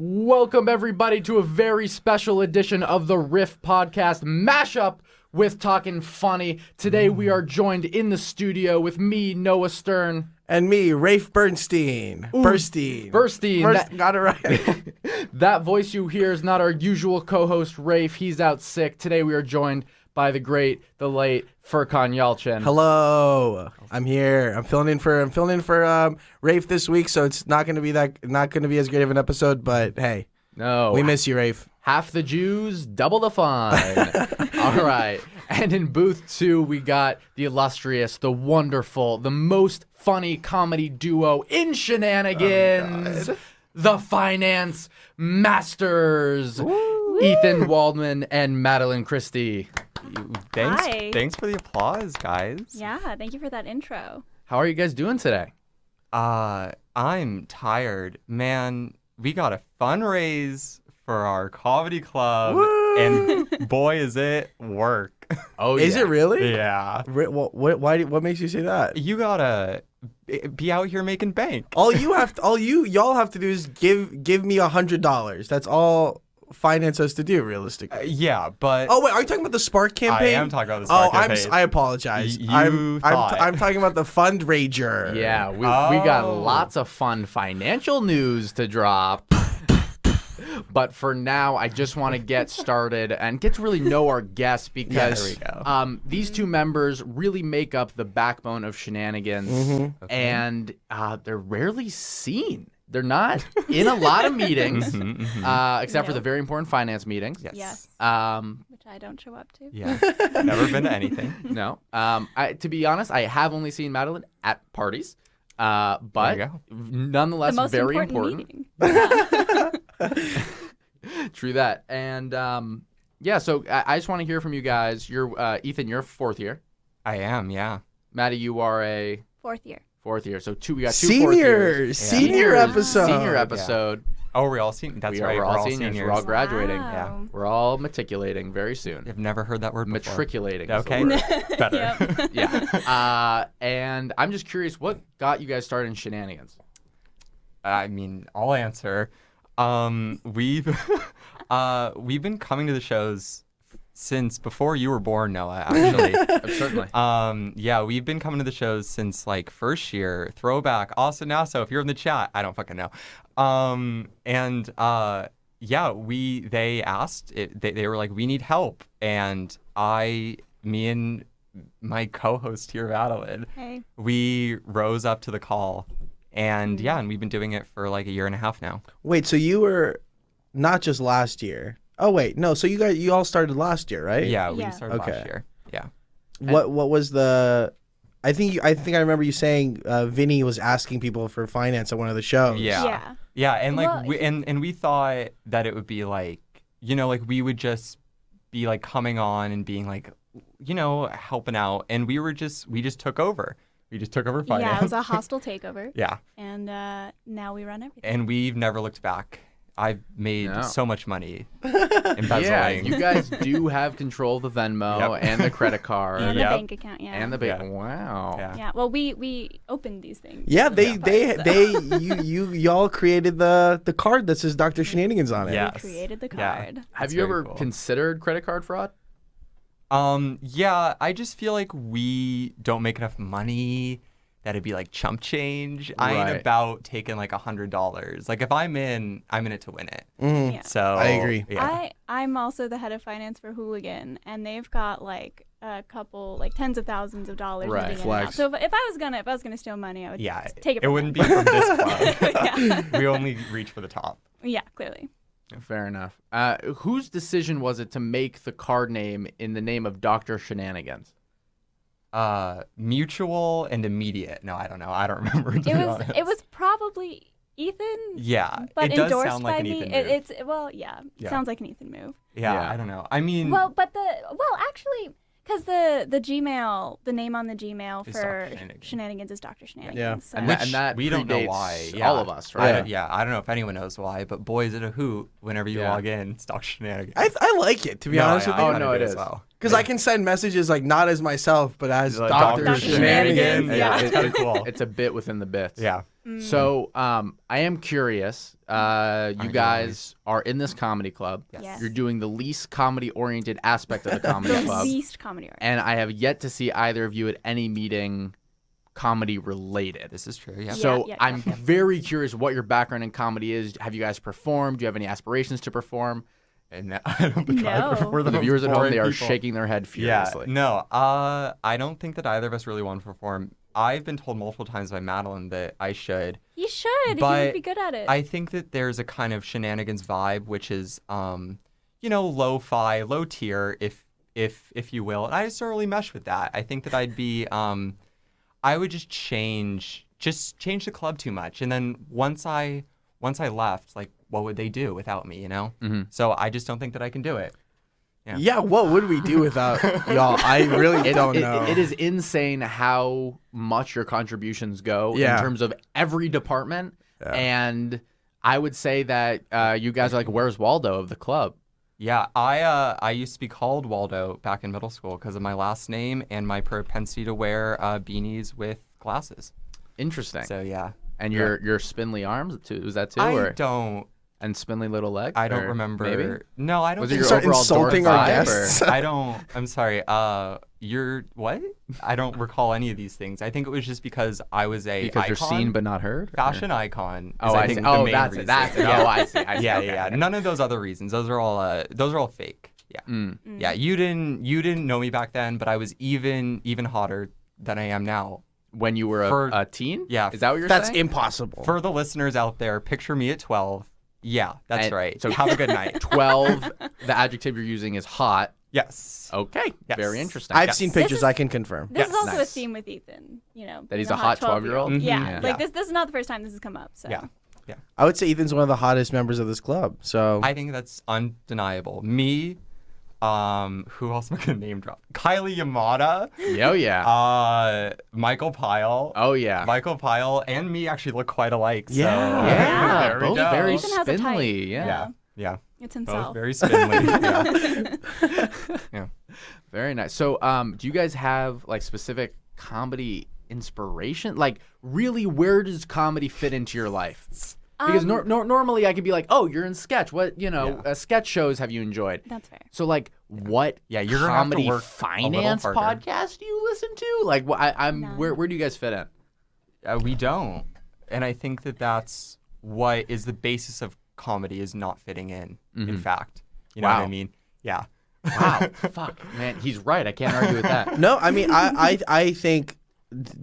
Welcome, everybody, to a very special edition of the Riff podcast mashup with Talkin' Funny. Today, we are joined in the studio with me, Noah Stern. And me, Rafe Bernstein. Burstein. Got it right. That voice you hear is not our usual co-host, Rafe. He's out sick. Today, we are joined by the great, the late Furkan Yalchin. Hello, I'm here. I'm filling in for Rafe this week, so it's not gonna be as great of an episode. But hey, No, we miss you, Rafe. Half the Jews, double the fun. All right. And in booth 2, we got the illustrious, the wonderful, the most funny comedy duo in Shenanigans, the Finance Masters, Ethan Waldman and Madellyn Christie. Thanks for the applause, guys. Yeah, thank you for that intro. How are you guys doing today? I'm tired. Man, we got a fundraise for our comedy club, and boy, is it work. Oh, Is it really? Yeah. What makes you say that? You gotta be out here making bank. All y'all have to do is give me $100. That's all finance has to do, realistically. Yeah, but... Oh, wait, are you talking about the Spark campaign? I am talking about the Spark campaign. I apologize. You thought. I'm talking about the fundraiser. Yeah, we got lots of fun financial news to drop. But for now, I just want to get started and get to really know our guests because there we go. These two members really make up the backbone of Shenanigans, and they're rarely seen. They're not in a lot of meetings, except for the very important finance meetings. Yes. Which I don't show up to. Yeah. Never been to anything. No. To be honest, I have only seen Madellyn at parties, but nonetheless, The most very important important. meeting. True that. And so I just want to hear from you guys. You're Ethan, you're fourth year. I am, yeah. Maddie, you are a Fourth year. So we got two fourth years. Senior episode. Senior episode. Oh, we're all seniors. That's right. We're all seniors. We're all graduating. Wow. We're all matriculating very soon. I've never heard that word before. Matriculating. Okay. Better. Yep. Yeah. And I'm just curious, what got you guys started in Shenanigans? I mean, I'll answer. We've been coming to the shows since before you were born, Noah, actually. Certainly. Yeah, we've been coming to the shows since like first year. Throwback, Austin Nassau, if you're in the chat, I don't fucking know. They asked, they were like, we need help. And me and my co-host here, Madellyn, Hey. we rose up to the call. And and we've been doing it for like a year and a half now. Wait, so you were not just last year. Oh wait, no. So you all started last year, right? Yeah, we Yeah. started last year. Yeah. What was the? I think I remember you saying Vinny was asking people for finance at one of the shows. Yeah. And like we thought that it would be like, like we would just be like coming on and being like, helping out, and we just took over. We just took over finance. Yeah, it was a hostile takeover. Yeah. And now we run everything. And we've never looked back. I've made so much money embezzling. Yeah, you guys do have control of the Venmo and the credit card. And the bank account, yeah. And the bank. Wow. Yeah. Well, we opened these things. Yeah, y'all created the card that says Dr. Shenanigans on it. Yes. We created the Yeah. card. Have you ever considered credit card fraud? Yeah, I just feel like we don't make enough money that it'd be like chump change. I ain't about taking like $100. Like if I'm in it to win it. Mm-hmm. Yeah. So I agree. Yeah. I'm also the head of finance for Hooligan, and they've got like a couple, like tens of thousands of dollars. Right. moving in and out. Flex. So if I was gonna steal money, I would take it. It wouldn't be from this club. Yeah. We only reach for the top. Yeah, clearly. Fair enough. Whose decision was it to make the card name in the name of Dr. Shenanigans? Mutual and immediate. No, I don't know. I don't remember. It was probably Ethan. Yeah, but it does endorsed sound like by an me. Ethan move. It sounds like an Ethan move. Yeah, I don't know. I mean, Actually, because the Gmail, the name on the Gmail Is for Dr. Shenanigans. Shenanigans is Dr. Shenanigans. Yeah. So. And that we don't know predates why. all of us, right? I don't know if anyone knows why, but boy, is it a hoot whenever you log in. It's Dr. Shenanigans. I like it, to be honest with you. Oh, no, it is. Well. Because I can send messages like not as myself, but as Like Dr. Dr. Shenanigans. Shenanigans. Yeah, it's kind of cool. It's a bit within the bits. Yeah. So I am curious. You guys are in this comedy club. Yes. You're doing the least comedy-oriented aspect of the comedy The club. least comedy art. And I have yet to see either of you at any meeting comedy-related. This is true. Yeah. So yeah, I'm yeah. very curious what your background in comedy is. Have you guys performed? Do you have any aspirations to perform? And I don't think No. we're For the most viewers at home, boring they are people. shaking their head Yeah. furiously. No. I don't think that either of us really want to perform. I've been told multiple times by Madellyn that I should. You should. He But would be good at it. I think that there's a kind of Shenanigans vibe, which is, lo-fi, low tier, if you will. And I just don't really mesh with that. I think that I'd be, I would just change the club too much. And then once I left, like, what would they do without me, Mm-hmm. So I just don't think that I can do it. Yeah, what would we do without y'all? I really don't know. It is insane how much your contributions go in Yeah. terms of every department. And I would say that you guys are like, where's Waldo of the club? Yeah, I used to be called Waldo back in middle school because of my last name and my propensity to wear beanies with glasses. Interesting. So yeah. And your spindly arms too? Was that too? I don't. And spindly little legs? I don't Or remember. Maybe? No, I don't. Was it think your Start overall insulting dork our vibe, guests. or- I don't. I'm sorry. You're what? I don't recall any of these things. I think it was just because I was a Because you're icon, seen but not heard? Or- fashion icon. Oh, is, I think, see. the Oh, main that's reason. it. That's it. Yeah. Oh, I see. Yeah, Okay. yeah. None of those other reasons. Those are all fake. Yeah. Yeah. You didn't know me back then, but I was even hotter than I am now. When you were a teen? Yeah. Is that what you're That's saying? impossible. For the listeners out there, picture me at 12. Yeah, that's And right. so- So have a good night. 12, the adjective you're using is hot. Yes. Okay. Yes. Very interesting. I've seen pictures. is- I can confirm. This is Yes. also a Nice. theme with Ethan. That he's being a hot 12-year-old? Yeah, Mhm. like Yeah. this is not the first time this has come up. So Yeah. I would say Ethan's one of the hottest members of this club. So I think that's undeniable. Me, who else am I gonna name drop? Kylie Yamada, Oh, yeah. Michael Pyle. Oh, yeah. Michael Pyle and me actually look quite alike. So Yeah. Yeah. there we Both go. very Ethan has a type. spindly. Yeah. Yeah. it's Both himself. very spindly. Yeah. Very nice. So, do you guys have like specific comedy inspiration? Like, really, where does comedy fit into your life? Because normally I could be like, oh, you're in sketch. What, sketch shows have you enjoyed? That's fair. So, like, what Yeah, you're gonna have to comedy work a finance little harder. podcast do you listen to? Like, I'm None. where do you guys fit in? We don't, and I think that that's what is the basis of comedy is not fitting in. In fact, you know what Wow. I mean? Yeah. Wow, fuck, man, he's right. I can't argue with that. no, I mean I think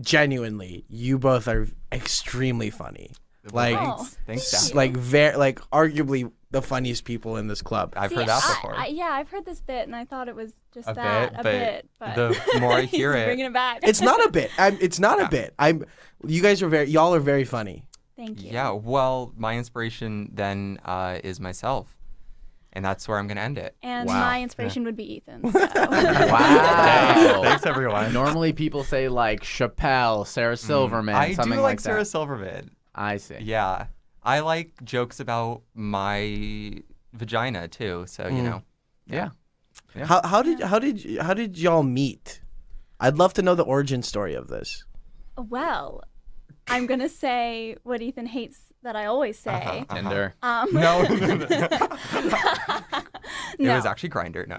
genuinely you both are extremely funny. Like Oh. Thanks, Thank Dad. you. like very like arguably the funniest people in this club. I've See, heard that before. yeah, I've heard this bit, and I thought it was just A that bit, a but bit. But the more I hear he's it- bringing it back. It's not a bit. It's not a bit. You guys are y'all are very funny. Thank you. Yeah, well, my inspiration then is myself, and that's where I'm gonna end it. And Wow. my inspiration would be Ethan. So. Wow. Thanks, everyone. Normally people say like Chappelle, Sarah Silverman, I something do like like Sarah that. Silverman. I see. Yeah, I like jokes about my vagina too. So you know, Yeah. How did y'all meet? I'd love to know the origin story of this. Well, I'm gonna say what Ethan hates that I always say. Tinder. no, it No. was actually Grindr. No,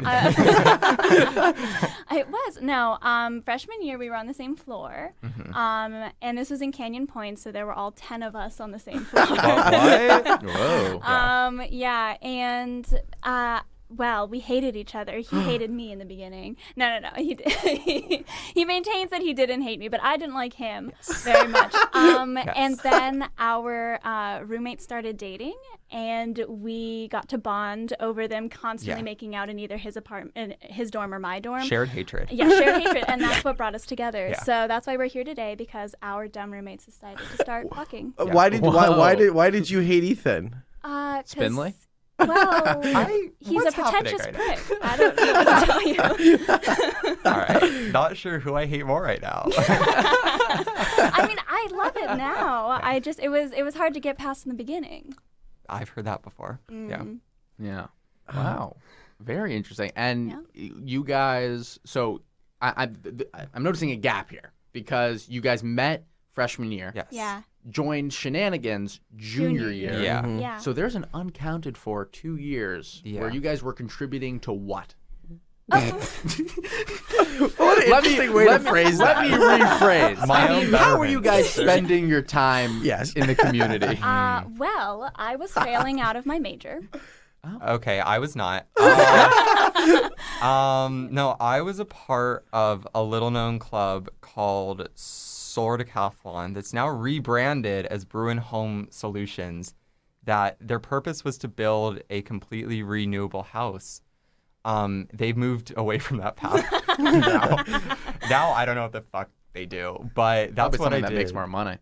It was no. Freshman year we were on the same floor, and this was in Canyon Point, so there were all 10 of us on the same floor. what? Whoa. Yeah, and well, we hated each other. He hated me in the beginning. No. He did. He maintains that he didn't hate me, but I didn't like him very much. And then our roommates started dating, and we got to bond over them constantly Yeah. making out in either his apartment, his dorm, or my dorm. Shared hatred. Yeah, shared hatred, and that's what brought us together. Yeah. So that's why we're here today, because our dumb roommates decided to start fucking. Why did you hate Ethan? 'Cause- Spindly? Well, he's a what's happening pretentious right prick. I don't know what to tell you. All right, not sure who I hate more right now. I mean, I love it now. I just it was hard to get past in the beginning. I've heard that before. Yeah. Yeah. Wow. Very interesting. And Yeah. you guys, so I'm noticing a gap here because you guys met freshman year, Yes. Yeah. joined Shenanigans junior year. Yeah. Yeah. So there's an uncounted for 2 years where Yeah. you guys were contributing to what? What an interesting way to phrase Let that. me rephrase. My own How were you betterment. guys spending your time Yes. in the community? Well, I was failing out of my major. Okay, I was not. No, I was a part of a little-known club called Solar Decathlon that's now rebranded as Bruin Home Solutions. That their purpose was to build a completely renewable house. They've moved away from that path now I don't know what the fuck they do, but that's Probably what I something that did. makes more money.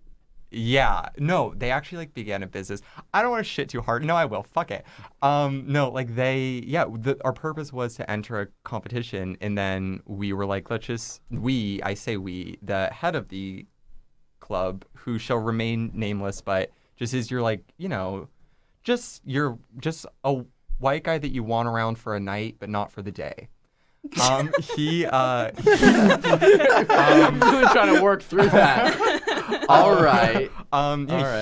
Yeah, no, they actually like began a business. I don't want to shit too hard. No, I will. Fuck it. No, like our purpose was to enter a competition, and then we were like, the head of the club, who shall remain nameless, but just is you're just a white guy that you want around for a night, but not for the day. I'm really trying to work through that. All right.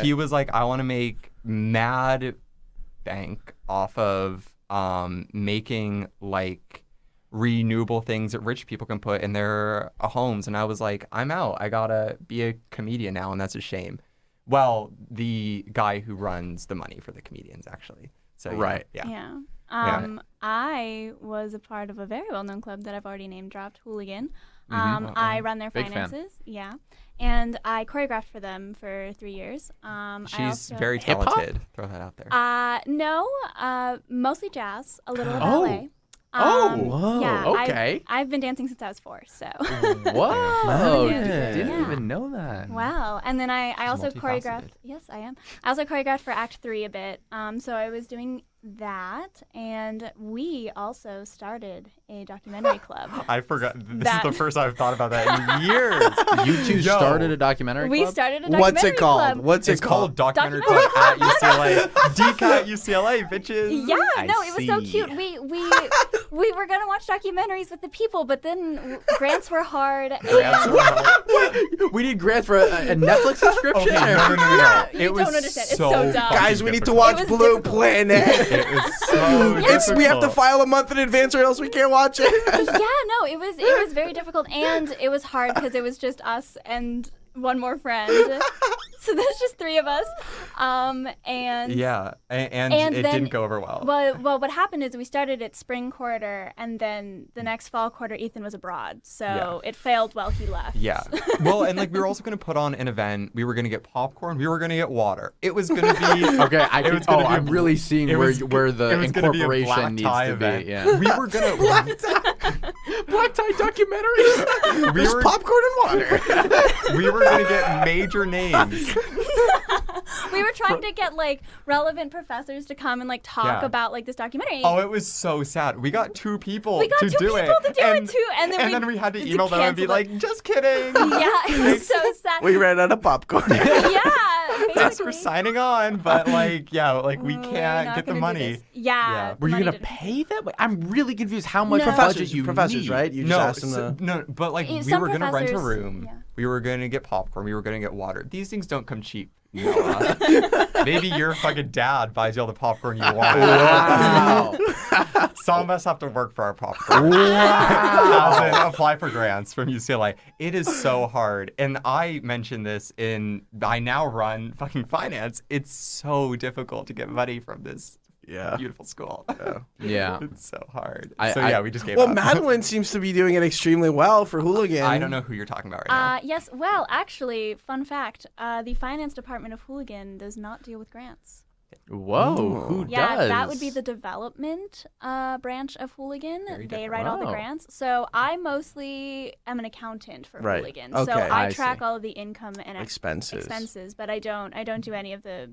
He was like, I want to make mad bank off of making like renewable things that rich people can put in their homes. And I was like, I'm out. I gotta be a comedian now, and that's a shame. Well, the guy who runs the money for the comedians, actually. So Right. Yeah. Yeah. Yeah. I was a part of a very well-known club that I've already name dropped, Hooligan. Mm-hmm. I run their Big fan. finances. Yeah. And I choreographed for them for 3 years. She's very talented. Throw that out there. No, mostly jazz, a little of Oh. ballet. Whoa, Yeah, okay. I've been dancing since I was 4, so. Whoa. Yeah. Didn't Yeah. even know that. Wow. And then I also multifaceted. choreographed. Yes, I am. I also choreographed for Act 3 a bit. So I was doing that. And we also started a documentary club. I forgot. This That- is the first I've thought about that in years. You two Yo. started a documentary We club? started a documentary What's it called? club. What's It's it called called? Documentary Club at UCLA. DCAT UCLA, bitches. Yeah, I no, it was so see. cute. We were gonna watch documentaries with the people, but then grants were hard. We need grants for a Netflix subscription? Okay, or- no. You It was don't understand. It's so so dumb. fucking Guys, we need to difficult. watch It was Blue difficult. Planet. It was so We have to difficult. file a month in advance, or else we can't watch it. Yeah, no, it was very difficult, and it was hard because it was just us and one more friend. So there's just 3 of us. And Yeah, and And it then- didn't go over well. well, what happened is we started at spring quarter, and then the next fall quarter, Ethan was abroad, so it failed while he left. Yeah. Well, and like we were also going to put on an event. We were going to get popcorn. We were going to get water. It was going to be Okay, It was gonna be a I'm really seeing it where was- where the it was gonna be a black incorporation needs tie to event. be. Yeah. We were going to Black tie documentary. we There's were popcorn and water. we were going to get major names. We were trying to get like relevant professors to come and like talk Yeah. about like this documentary. Oh, it was so sad. We got 2 people We got to 2 do people it. to do it too, and then we had to to email them and be cancel it. like, just kidding. Yeah, it was so sad. We ran out of popcorn. Yeah, Thanks basically. for signing on, but like, yeah, like we We're can't not get the gonna do money. this. Yeah. Were you money gonna didn't- pay them? Wait, I'm really confused. How much No. budget Professors, you professors, need? right? You just No, asked them to. no, but like we Some were gonna rent a professors- room. yeah. We were gonna get popcorn. We were gonna get water. These things don't come cheap. Noah. Maybe your fucking dad buys you all the popcorn you want. Wow. Some of us have to work for our popcorn. Wow. As in, apply for grants from UCLA. It is so hard. And I mentioned this I now run fucking finance. It's so difficult to get money from this Yeah. beautiful school. Yeah. It's so hard. I- We just gave Well, up. Madellyn seems to be doing it extremely well for Hooligan. I don't know who you're talking about right now. Yes, well, actually, fun fact, the finance department of Hooligan does not deal with grants. Whoa. Who Yeah, does? that would be the development branch of Hooligan. Very They different. write all the Wow. grants. So I mostly am an accountant for Right. Hooligan. Okay, So I I track see. all of the income and Expenses. but I don't do any of the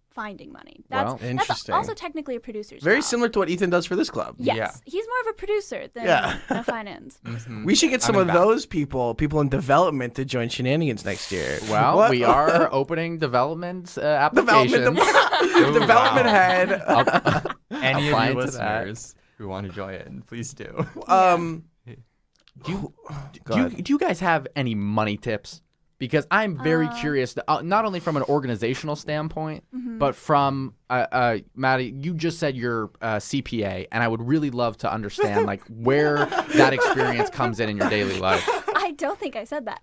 finding money. Well, That's interesting. also technically a producer's Very job. similar to what Ethan does for this club. Yes, Yeah. he's more of a producer than Yeah. a finance. Mhm. We should get some I'm of in back. those people in development to join Shenanigans next year. Well, What? we are opening development development applications. development wow. head. Any of Applying you to that. listeners. who want to join, please do. Do you guys have any money tips? Because I'm very curious, not only from an organizational standpoint, but from Maddie. You just said you're a CPA, and I would really love to understand like where that experience comes in your daily life. I don't think I said that.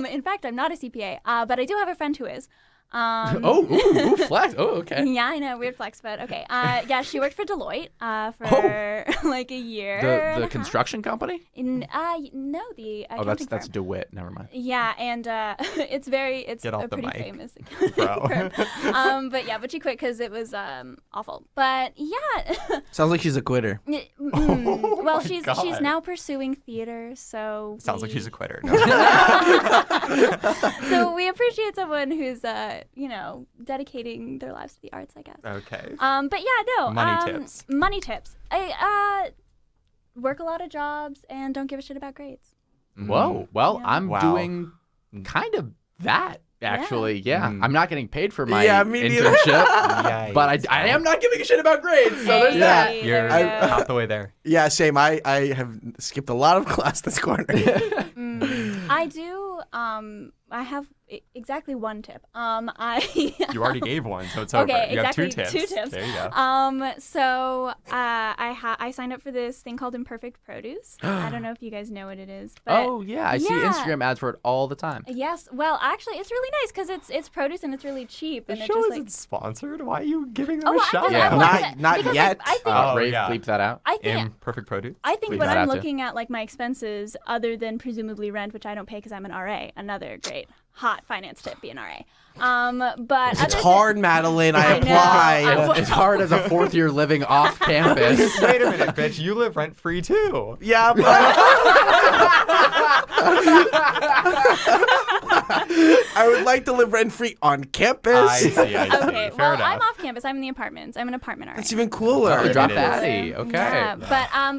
In fact, I'm not a CPA, but I do have a friend who is. Ooh, flex. Oh, okay. Yeah, I know, weird flex, but okay. Yeah, she worked for Deloitte for like a year. The construction company? No, the accounting that's firm. DeWitt. Never mind. Yeah, and it's Get a off the pretty mic, famous accounting firm. But she quit because it was awful. But yeah. Sounds like she's a quitter. Well, she's God. now pursuing theater, so Sounds like she's a quitter. No. So we appreciate someone who's dedicating their lives to the arts, I guess. Okay. But yeah, no. Money tips. Money tips. I work a lot of jobs and don't give a shit about grades. Whoa. Well, Yeah. I'm Wow. doing kind of that actually. Yeah. Mm. I'm not getting paid for my Me neither. internship, but I am not giving a shit about grades. So there's that. Hey, You're there we go. half the way there. Yeah, same. I have skipped a lot of class this quarter. I do. I have exactly one tip. You already gave one, so it's over. Okay, You exactly have 2 tips. 2 tips. There you go. So I signed up for this thing called Imperfect Produce. I don't know if you guys know what it is. But Oh yeah, I see Instagram ads for it all the time. Yes. Well, actually, it's really nice because it's produce and it's really cheap. The And it show just isn't like. sponsored. Why are you giving them Oh, a I shout just, Yeah. I wanted to, Not because yet. I think Oh, Rafe, yeah. bleep that out. I think Imperfect produce. I think Leave when that I'm out, too. looking at like my expenses, other than presumably rent, which I don't pay because I'm an RA, another great hot finance tip, be an RA. But It's other hard, Madeline. I I know. applied. It's hard as a 4th year living off campus. Wait a minute, bitch. You live rent free too. Yeah, but I would like to live rent free on campus. I see. Okay, Fair well, enough. I'm off campus. I'm in the apartments. I'm an apartment RA. That's even cooler. Oh, drop It the is. Addy. Okay. Yeah,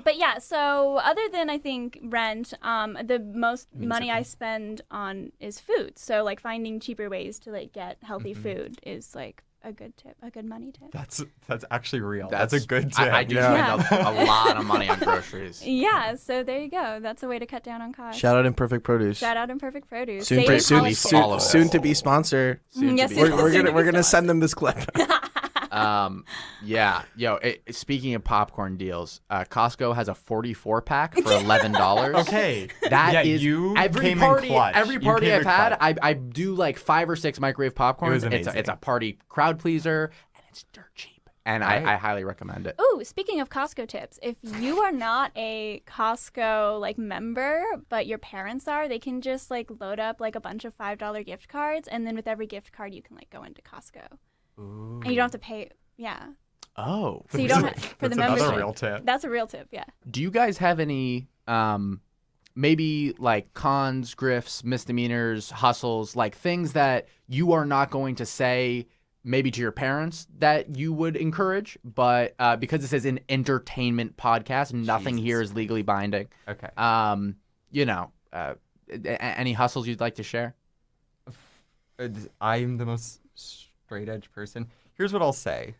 but yeah. So other than I think rent, the most money I spend on is food. So like finding cheaper ways to like get healthy food is like a good tip, a good money tip. That's actually real. That's a good tip. I do Yeah. spend a lot of money on groceries. Yeah, so there you go. That's a way to cut down on costs. Shout out Imperfect Produce. Shout out Imperfect Produce. Soon, Save soon, college soon- kids. soon- to be sponsor. Yes, be. soon We're to gonna be send them this clip. Yeah. Yo, speaking of popcorn deals, Costco has a 44 pack for $11. Okay. That Yeah, is you every came in party. clutch. Every You party came I've in had, clutch. I do like 5 or 6 microwave popcorns. It was It's amazing. a party crowd pleaser, and it's dirt cheap. And Right. I highly recommend it. Ooh, speaking of Costco tips, if you are not a Costco like member, but your parents are, they can just like load up like a bunch of $5 gift cards, and then with every gift card you can like go into Costco, and you don't have to pay. Yeah, Oh. so you don't have, for the That's membership. another real tip. That's a real tip. Yeah. Do you guys have any maybe like cons, grifts, misdemeanors, hustles, like things that you are not going to say maybe to your parents that you would encourage, but because this is an entertainment podcast, nothing here is legally binding. Okay. Any hustles you'd like to share? I'm the most straight edge person. Here's what I'll say.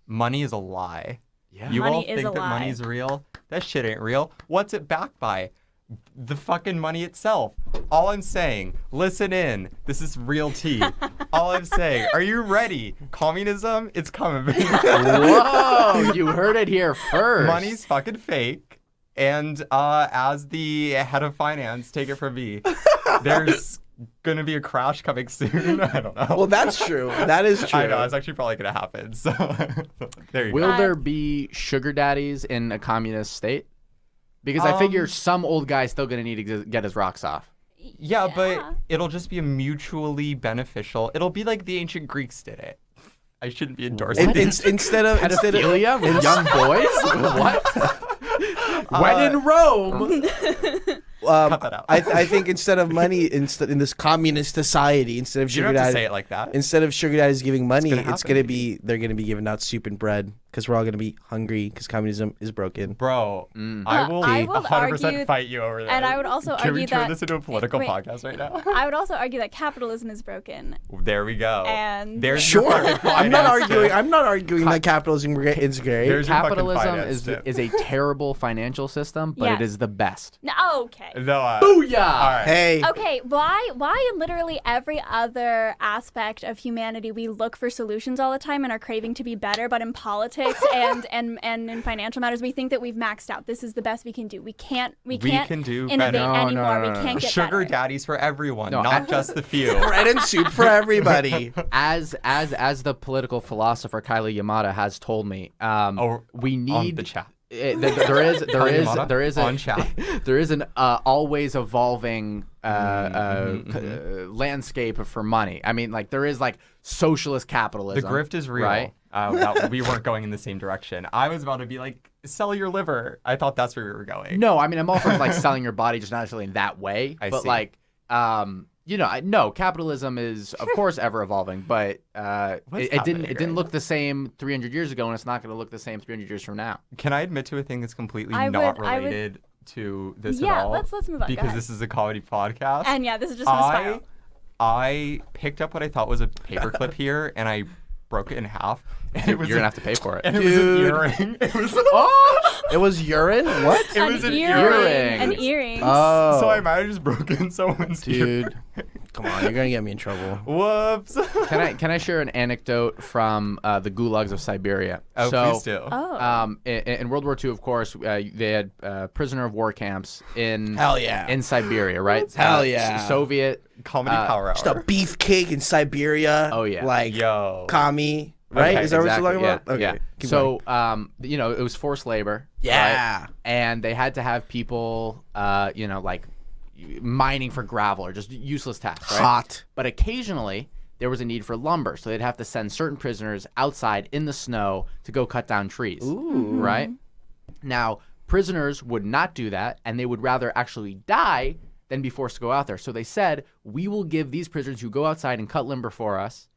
Money is a lie. Yeah. You Money all is think a that lie. money's real? That shit ain't real. What's it backed by? The fucking money itself. All I'm saying, listen in. This is real tea. All I'm saying, are you ready? Communism, it's coming. Whoa, you heard it here first. Money's fucking fake. And as the head of finance, take it from me, there's gonna be a crash coming soon. I don't know. Well, that's true. That is true. I know, it's actually probably gonna happen. So there you Will go. there be sugar daddies in a communist state? Because I figure some old guy's still going to need to get his rocks off. Yeah, but it'll just be a mutually beneficial. It'll be like the ancient Greeks did it. I shouldn't be endorsing it. Instead of Pedophilia with young boys? What? When in Rome. Cut that out. I think instead of money, in this communist society, instead of You sugar don't have to daddy, say it like that. instead of sugar daddies giving money, gonna it's gonna happen. be they're gonna be giving out soup and bread because we're all gonna be hungry because communism is broken. Bro, I will I will 100% argue- fight you over that. and I would also Can we argue turn that- this into a political wait. podcast right now? I would also argue that capitalism is broken. There we go. And- There's your Sure, fucking I'm not finance arguing. tip. I'm not arguing that capitalism is great. There's your fucking Capitalism finance tip. is a terrible financial system, but Yes. it is the best. No, okay. No, Booyah! all right. Hey, Okay, why in literally every other aspect of humanity we look for solutions all the time and are craving to be better, but in politics and in financial matters we think that we've maxed out. This is the best we can do. We can't can do innovate better. anymore. No. We can't get Sugar better. daddies for everyone, No, not just the few. bread and soup for everybody. As the political philosopher Kylie Yamada has told me, we On need the chat. there is On chat. there is an always evolving landscape for money. I mean, like there is like socialist The capitalism. grift is real. right? We weren't going in the same direction. I was about to be like, sell your liver. I thought that's where we were going. No, I mean I'm all for like selling your body, just not necessarily in that way. I but see. like, no, capitalism is of course ever evolving, but What's it didn't happening right look the same 300 years ago, and it's not going to look the same 300 years from now. Can I admit to a thing that's completely I not would- I would- related to this Yeah, at all? let's move on. Go Because ahead. this is a comedy podcast. And yeah, this is just gonna spiral. I picked up what I thought was a paperclip here, and I broke it in half. And it was You're gonna have to pay for it. And it was Dude. an earring. It was. It was urine. What? It was an earring. An earring. Oh, So I might have just broken someone's ear. dude, come on, you're gonna get me in trouble. Whoops. Can I share an anecdote from the gulags of Siberia? Oh, so, please do. In World War II, of course, they had prisoner of war camps in Hell yeah. in Siberia, right? Hell yeah. Soviet. Comedy power hour. Just a beefcake in Siberia. Oh, yeah. Like Yo. commie, right? Okay, Is that Exactly, what you're talking about? yeah, Okay. yeah. keep So, going. it was forced labor. Yeah. right? And they had to have people, like mining for gravel or just useless tasks, right? Hot. But occasionally there was a need for lumber, so they'd have to send certain prisoners outside in the snow to go cut down trees. Ooh. Right? Now, prisoners would not do that, and they would rather actually die than be forced to go out there. So they said, we will give these prisoners who go outside and cut lumber for us,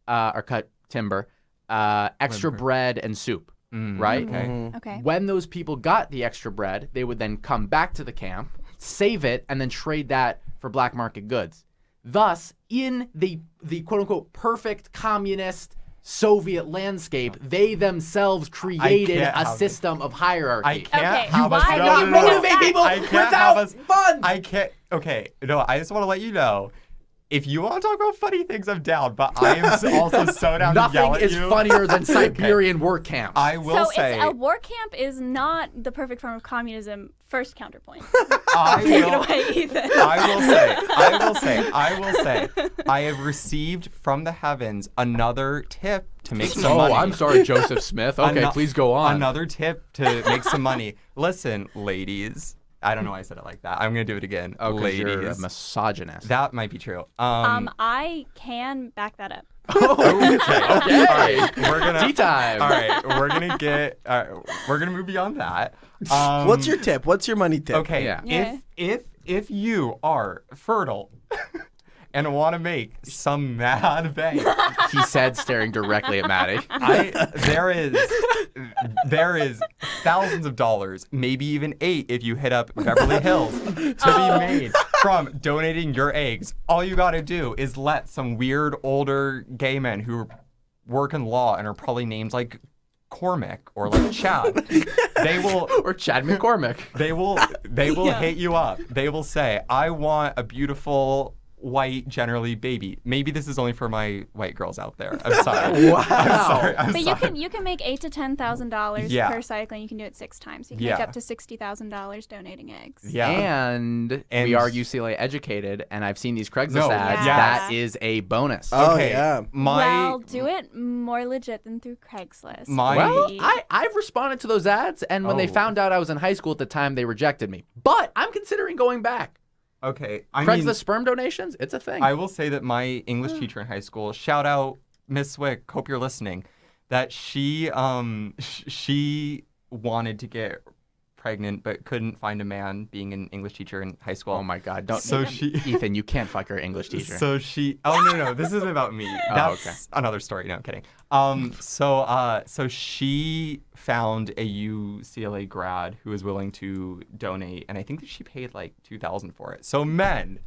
or cut timber, extra bread and soup, right? Okay. Okay. When those people got the extra bread, they would then come back to the camp, save it, and then trade that for black market goods. Thus, in the quote-unquote perfect communist Soviet landscape, they themselves created can't a have system of hierarchy. I can't Okay, have us. why No, not no, no, no. motivate people I can't without have us. fun? I can't. Okay. No, I just want to let you know. If you want to talk about funny things, I'm down. But I am also so down to yell Nothing at is you. funnier than Siberian work camps. I will So say. it's a war camp is not the perfect form of communism. First counterpoint. I Take will, it away, Ethan. I will say, I have received from the heavens another tip to make some money. I'm sorry, Joseph Smith. Okay, Ano- please go on. Another tip to make some money. Listen, ladies. I don't know why I said it like that. I'm going to do it again. Oh, 'cause ladies. you're a misogynist. That might be true. I can back that up. Okay. All right. We're gonna. Tea time. All right. We're gonna get. We're gonna move beyond that. What's your tip? What's your money tip? Okay. Yeah. Yeah. If you are fertile and want to make some mad bank, He said, staring directly at Maddie. there is thousands of dollars, maybe even 8 if you hit up Beverly Hills, to be made from donating your eggs. All you got to do is let some weird older gay men who work in law and are probably names like Cormac or like Chad. They will Or Chad McCormick. they will Yeah. hit you up. They will say, "I want a beautiful white, generally baby." Maybe this is only for my white girls out there. I'm sorry. Wow. I'm But sorry. you can make $8,000 to $10,000 Yeah. per cycle, and you can do it 6 times. You can Yeah. make up to $60,000 donating eggs. Yeah. And we are UCLA educated, and I've seen these Craigslist No, ads. yeah. That is a bonus. Oh, Okay, yeah. Well, do it more legit than through Craigslist. Well, Maybe. I've responded to those ads, and when they Oh. found out I was in high school at the time, they rejected me. But I'm considering going back. Okay. Craigslist sperm donations, it's a thing. I will say that my English teacher in high school, shout out Miss Swick, hope you're listening, that she wanted to get pregnant but couldn't find a man, being an English teacher in high school. Oh my God! Don't. So she, Ethan, you can't fuck your English teacher. so she. Oh no, this isn't about me. That's okay. another story. No, I'm kidding. So she found a UCLA grad who was willing to donate, and I think that she paid like $2,000 for it. So men,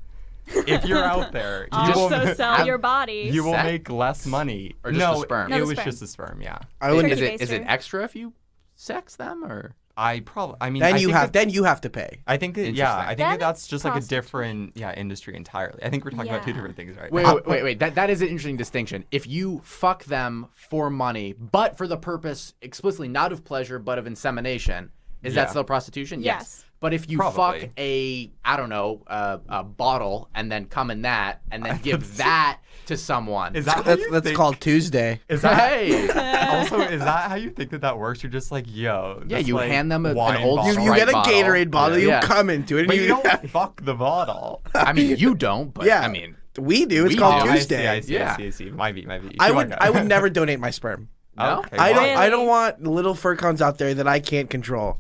if you're out there, you will Also sell your body. you will Sex? make less money. Or just no, the sperm? No, it the was sperm. just the sperm. Yeah. I wouldn't. is Pretty it basic. extra if you sex them or? I mean, Then I you think have. that- Then you have to pay. I think that, Interesting. I think Then that that's it's just like a prostitution. different industry entirely. I think we're talking about two Yeah. different things, right? Wait. That is an interesting distinction. If you fuck them for money, but for the purpose explicitly not of pleasure but of insemination, is Yeah. that still prostitution? Yes. But if you Probably. fuck a bottle and then come in that and then give that to someone, Is that how That's you that's think- called Tuesday. Is that hey, also is that how you think that works? You're just like, yo. yeah, this, you like, hand them an wine old bottle. You Sprite get a bottle. Gatorade bottle. You Yeah. come into it, and But you you. don't fuck the bottle. I mean, you don't, but Yeah. I mean, We do. It's We called do. Tuesday. I see. Yeah. I see. Might be. I Come would. on, I would guys. never donate my sperm. no. Okay, I don't. why? I don't want little furcons out there that I can't control.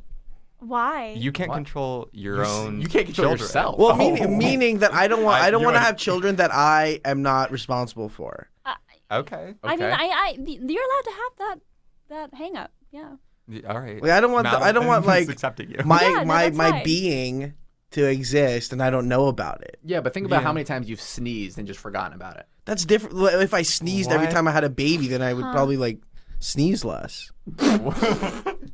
Why? You can't What? control your own. you can't control children. yourself. Well, Oh. meaning that I don't want. I don't you want to would- have children that I am not responsible for. Okay. I mean, Okay. you're allowed to have that hang up. Yeah. All right. Like, I don't want. I don't want Madellyn's like accepting you. my Yeah, no, my that's my fine. being to exist, and I don't know about it. Yeah, but think about how Yeah. many times you've sneezed and just forgotten about it. That's different. If I sneezed every What? time I had a baby, then I would probably like sneeze less.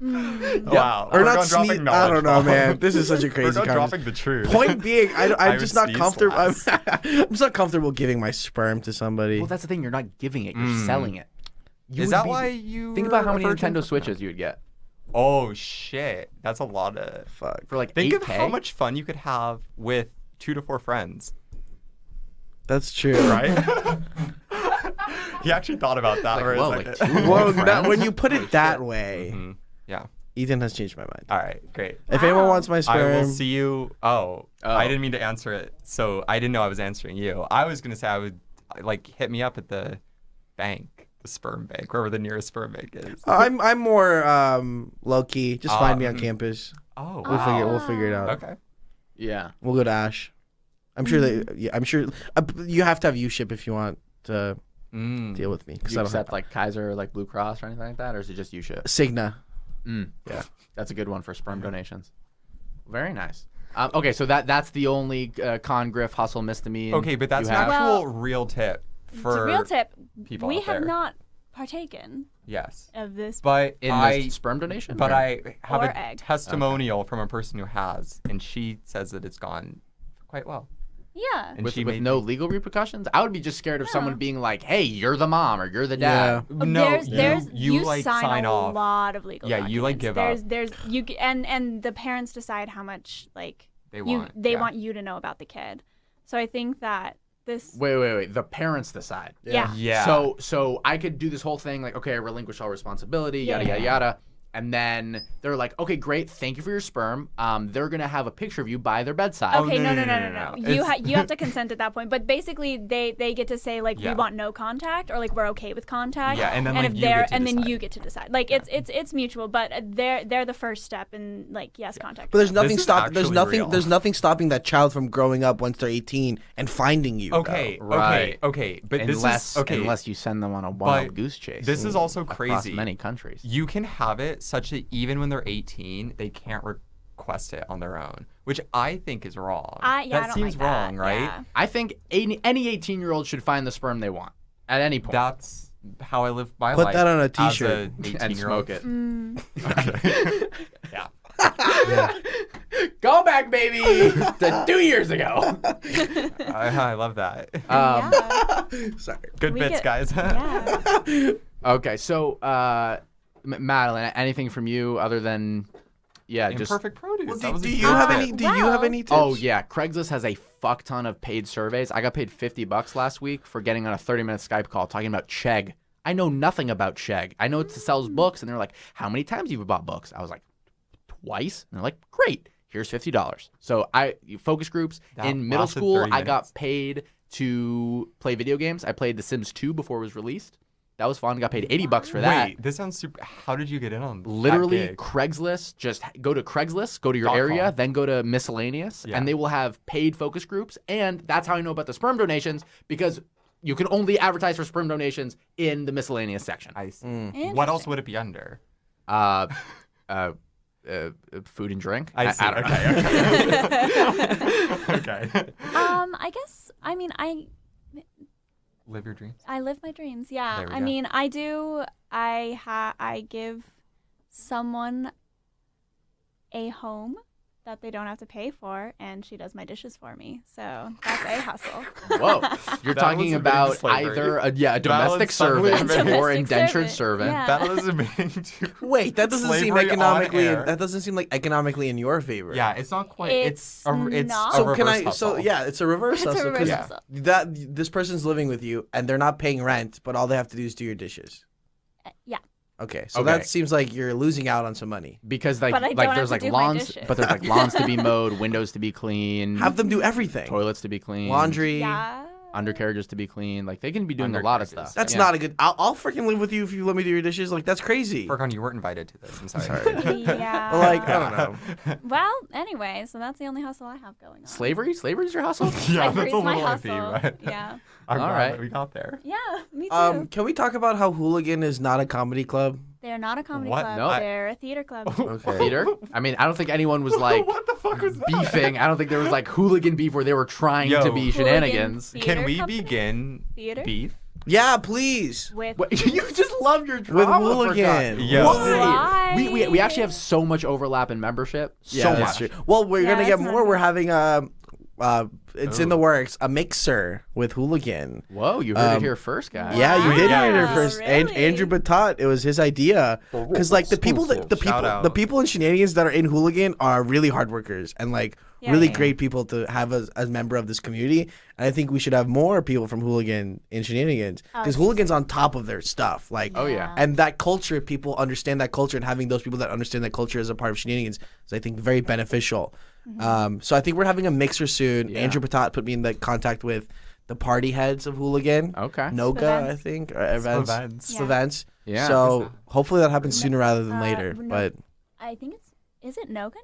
Wow. Or We're not going dropping sneeze. I knowledge don't know, bombs. man. This is such a We're crazy going conversation. dropping the truth. Point being, I'm I just would not sneeze comfortable. less. I'm just not comfortable giving my sperm to somebody. Well, that's the thing. You're not giving it. You're selling it. You Is would that be- why you Think about were how many a virgin Nintendo for- Switches you would get Oh shit, that's a lot of. Fuck. for like Think 8K. of how much fun you could have with 2 to 4 friends, That's true. right? He actually thought about that Like, for whoa, a like second. 2 Well, friends? when you put it that way, Mhm. Yeah. Ethan has changed my mind. All right. Great. If anyone Wow. wants my I sperm, will see you. Oh, I didn't mean to answer it. So I didn't know I was answering you. I was gonna say I would like hit me up at the bank, the sperm bank, wherever the nearest sperm bank is. I'm more low key. Just find me on campus. Oh, We'll wow. we'll figure it out. Okay. Yeah. We'll go to Ash. I'm sure that. Yeah, I'm sure you have to have U-ship if you want to Mm. deal with me. Do Because you I don't accept have like Kaiser or like Blue Cross or anything like that, or is it just you ship? Cigna. Yeah, that's a good one for sperm donations. Very nice. Okay, so that's the only con griff hustle misdemeanor. Okay, but that's you an have. actual real tip It's for a real tip. people We out have there. not partaken Yes, of this. but in I the sperm donation. but or- I have Or a egg. testimonial from a person who has, and she says that it's gone quite well. Yeah. And with she with made no me- legal repercussions. I would be just scared of someone Yeah. being like, "Hey, you're the mom or you're the dad." No, there's you you like sign a off. lot of legal Yeah, you, like, documents. give there's you and the parents decide how much like They you want. they yeah. want you to know about the kid. So I think that this Wait. The parents decide. yeah. Yeah. So I could do this whole thing like, okay, I relinquish all responsibility, yada Yeah. yada yada, and then they're like, okay, great, thank you for your sperm. They're gonna have a picture of you by their bedside. Okay, no, no. no. You It's- you have to consent at that point. But basically, they get to say like Yeah. we want no contact or like we're okay with contact. Yeah, and then, like, if you they're get to and then decide. you get to decide. Like it's mutual, but they're the first step in like yes, contact. But there's nothing is stop. There's actually nothing. real. There's nothing stopping that child from growing up once they're 18 and finding you. Okay, Right. okay, but unless this is okay. unless you send them on a wild goose chase. This is also across crazy. many countries. You can have it such that even when they're 18, they can't request it on their own, which I think is wrong. Yeah, I that don't seems like that. wrong, right? Yeah. I think any 18-year-old should find the sperm they want at any point. That's how I live my Put life. that on a as t-shirt. 18-year-old. and smoke it. Mm. Yeah. Go back, baby, to 2 years ago. I love that. Yeah. Sorry. Good We bits, get- guys. Yeah. Okay, so Madellyn, anything from you other than just Imperfect produce. Well, That was do a you good have tip. any? Do you have any tips? Oh yeah, Craigslist has a fuck ton of paid surveys. I got paid $50 last week for getting on a 30-minute Skype call talking about Chegg. I know nothing about Chegg. I know it sells books, and they're like, "How many times have you bought books?" I was like, "Twice." And they're like, "Great, here's $50." So focus groups That in middle lasted school. 30 I got minutes. paid to play video games. I played The Sims 2 before it was released. That was fun. Got paid $80 for that. Wait, this sounds super. How did you get in on Literally, that gig? Craigslist. Just go to Craigslist, go to your .com. area, then go to miscellaneous, Yeah. and they will have paid focus groups. And that's how I know about the sperm donations, because you can only advertise for sperm donations in the miscellaneous section. I see. Interesting. What else would it be under? Food and drink. I see. don't know. Okay. I guess. I mean, Live your dreams. I live my dreams. Yeah. There we I go. mean, I do. I give someone a home that they don't have to pay for, and she does my dishes for me. So that's a hustle. Whoa, you're That talking was about slavery. either a domestic suddenly servant admitting- or Domestic indentured servant, servant. yeah. That was admitting to. Wait, that doesn't seem Slavery on economically. air. That doesn't seem like economically in your favor. Yeah, it's not quite. It's It's not. a So reverse can I? hustle. So yeah, it's a reverse It's a hustle. 'cause reverse Yeah. hustle. That this person's living with you and they're not paying rent, but all they have to do is do your dishes. Yeah. Okay, so Okay. that seems like you're losing out on some money. Because But I don't there's have to like do my lawns, dishes. but there's like lawns to be mowed, windows to be clean, Have them do everything. toilets to be clean, Laundry. Yeah. undercarriages to be clean. Like they can be doing a lot of Undercarriages. stuff. That's Yeah. not a good. I'll freaking live with you if you let me do your dishes. Like that's crazy. Furkan, you weren't invited to this. I'm sorry. Yeah. But, like I don't know. Well, anyway, so that's the only hustle I have going on. Slavery? Slavery's your hustle? Yeah, Slavery's that's a my little hustle. iffy, but Yeah. I'm All glad right. that we got there. Yeah, me too. Can we talk about how Hooligan is not a comedy club? They're not a comedy What? club. No. They're a theater club. Okay. Theater? I mean, I don't think anyone was like What the fuck was that? beefing. I don't think there was like hooligan beef where they were trying Yo. to be shenanigans. Theater Can we company? begin Theater? beef? Yeah, please. With What, you just love your drama. Hooligan. Furkan. Yeah. Why? Why? We actually have so much overlap in membership. Yeah, So that's much. true. Well, we're Yeah, gonna get that's more. not We're good. having it's in the works, a mixer with Hooligan. Whoa, you heard it here first, guys. Yeah, you did hear it here Wow, first. really? Andrew Batat, it was his idea. Because like the people that Shout out. the people in Shenanigans that are in Hooligan are really hard workers and like Yeah, really yeah. great people to have as a member of this community. And I think we should have more people from Hooligan in Shenanigans because Hooligan's on top of their stuff. Like Oh, yeah. and that culture, people understand that culture, and having those people that understand that culture as a part of Shenanigans is, I think, very beneficial. So I think we're having a mixer soon. Yeah. Andrew Patat put me in contact with the party heads of Hooligan. Okay. Noga, Events. I think, or events. Events. Yeah. Events. Yeah. So hopefully that happens sooner rather than later. no. But I think is it Noga now?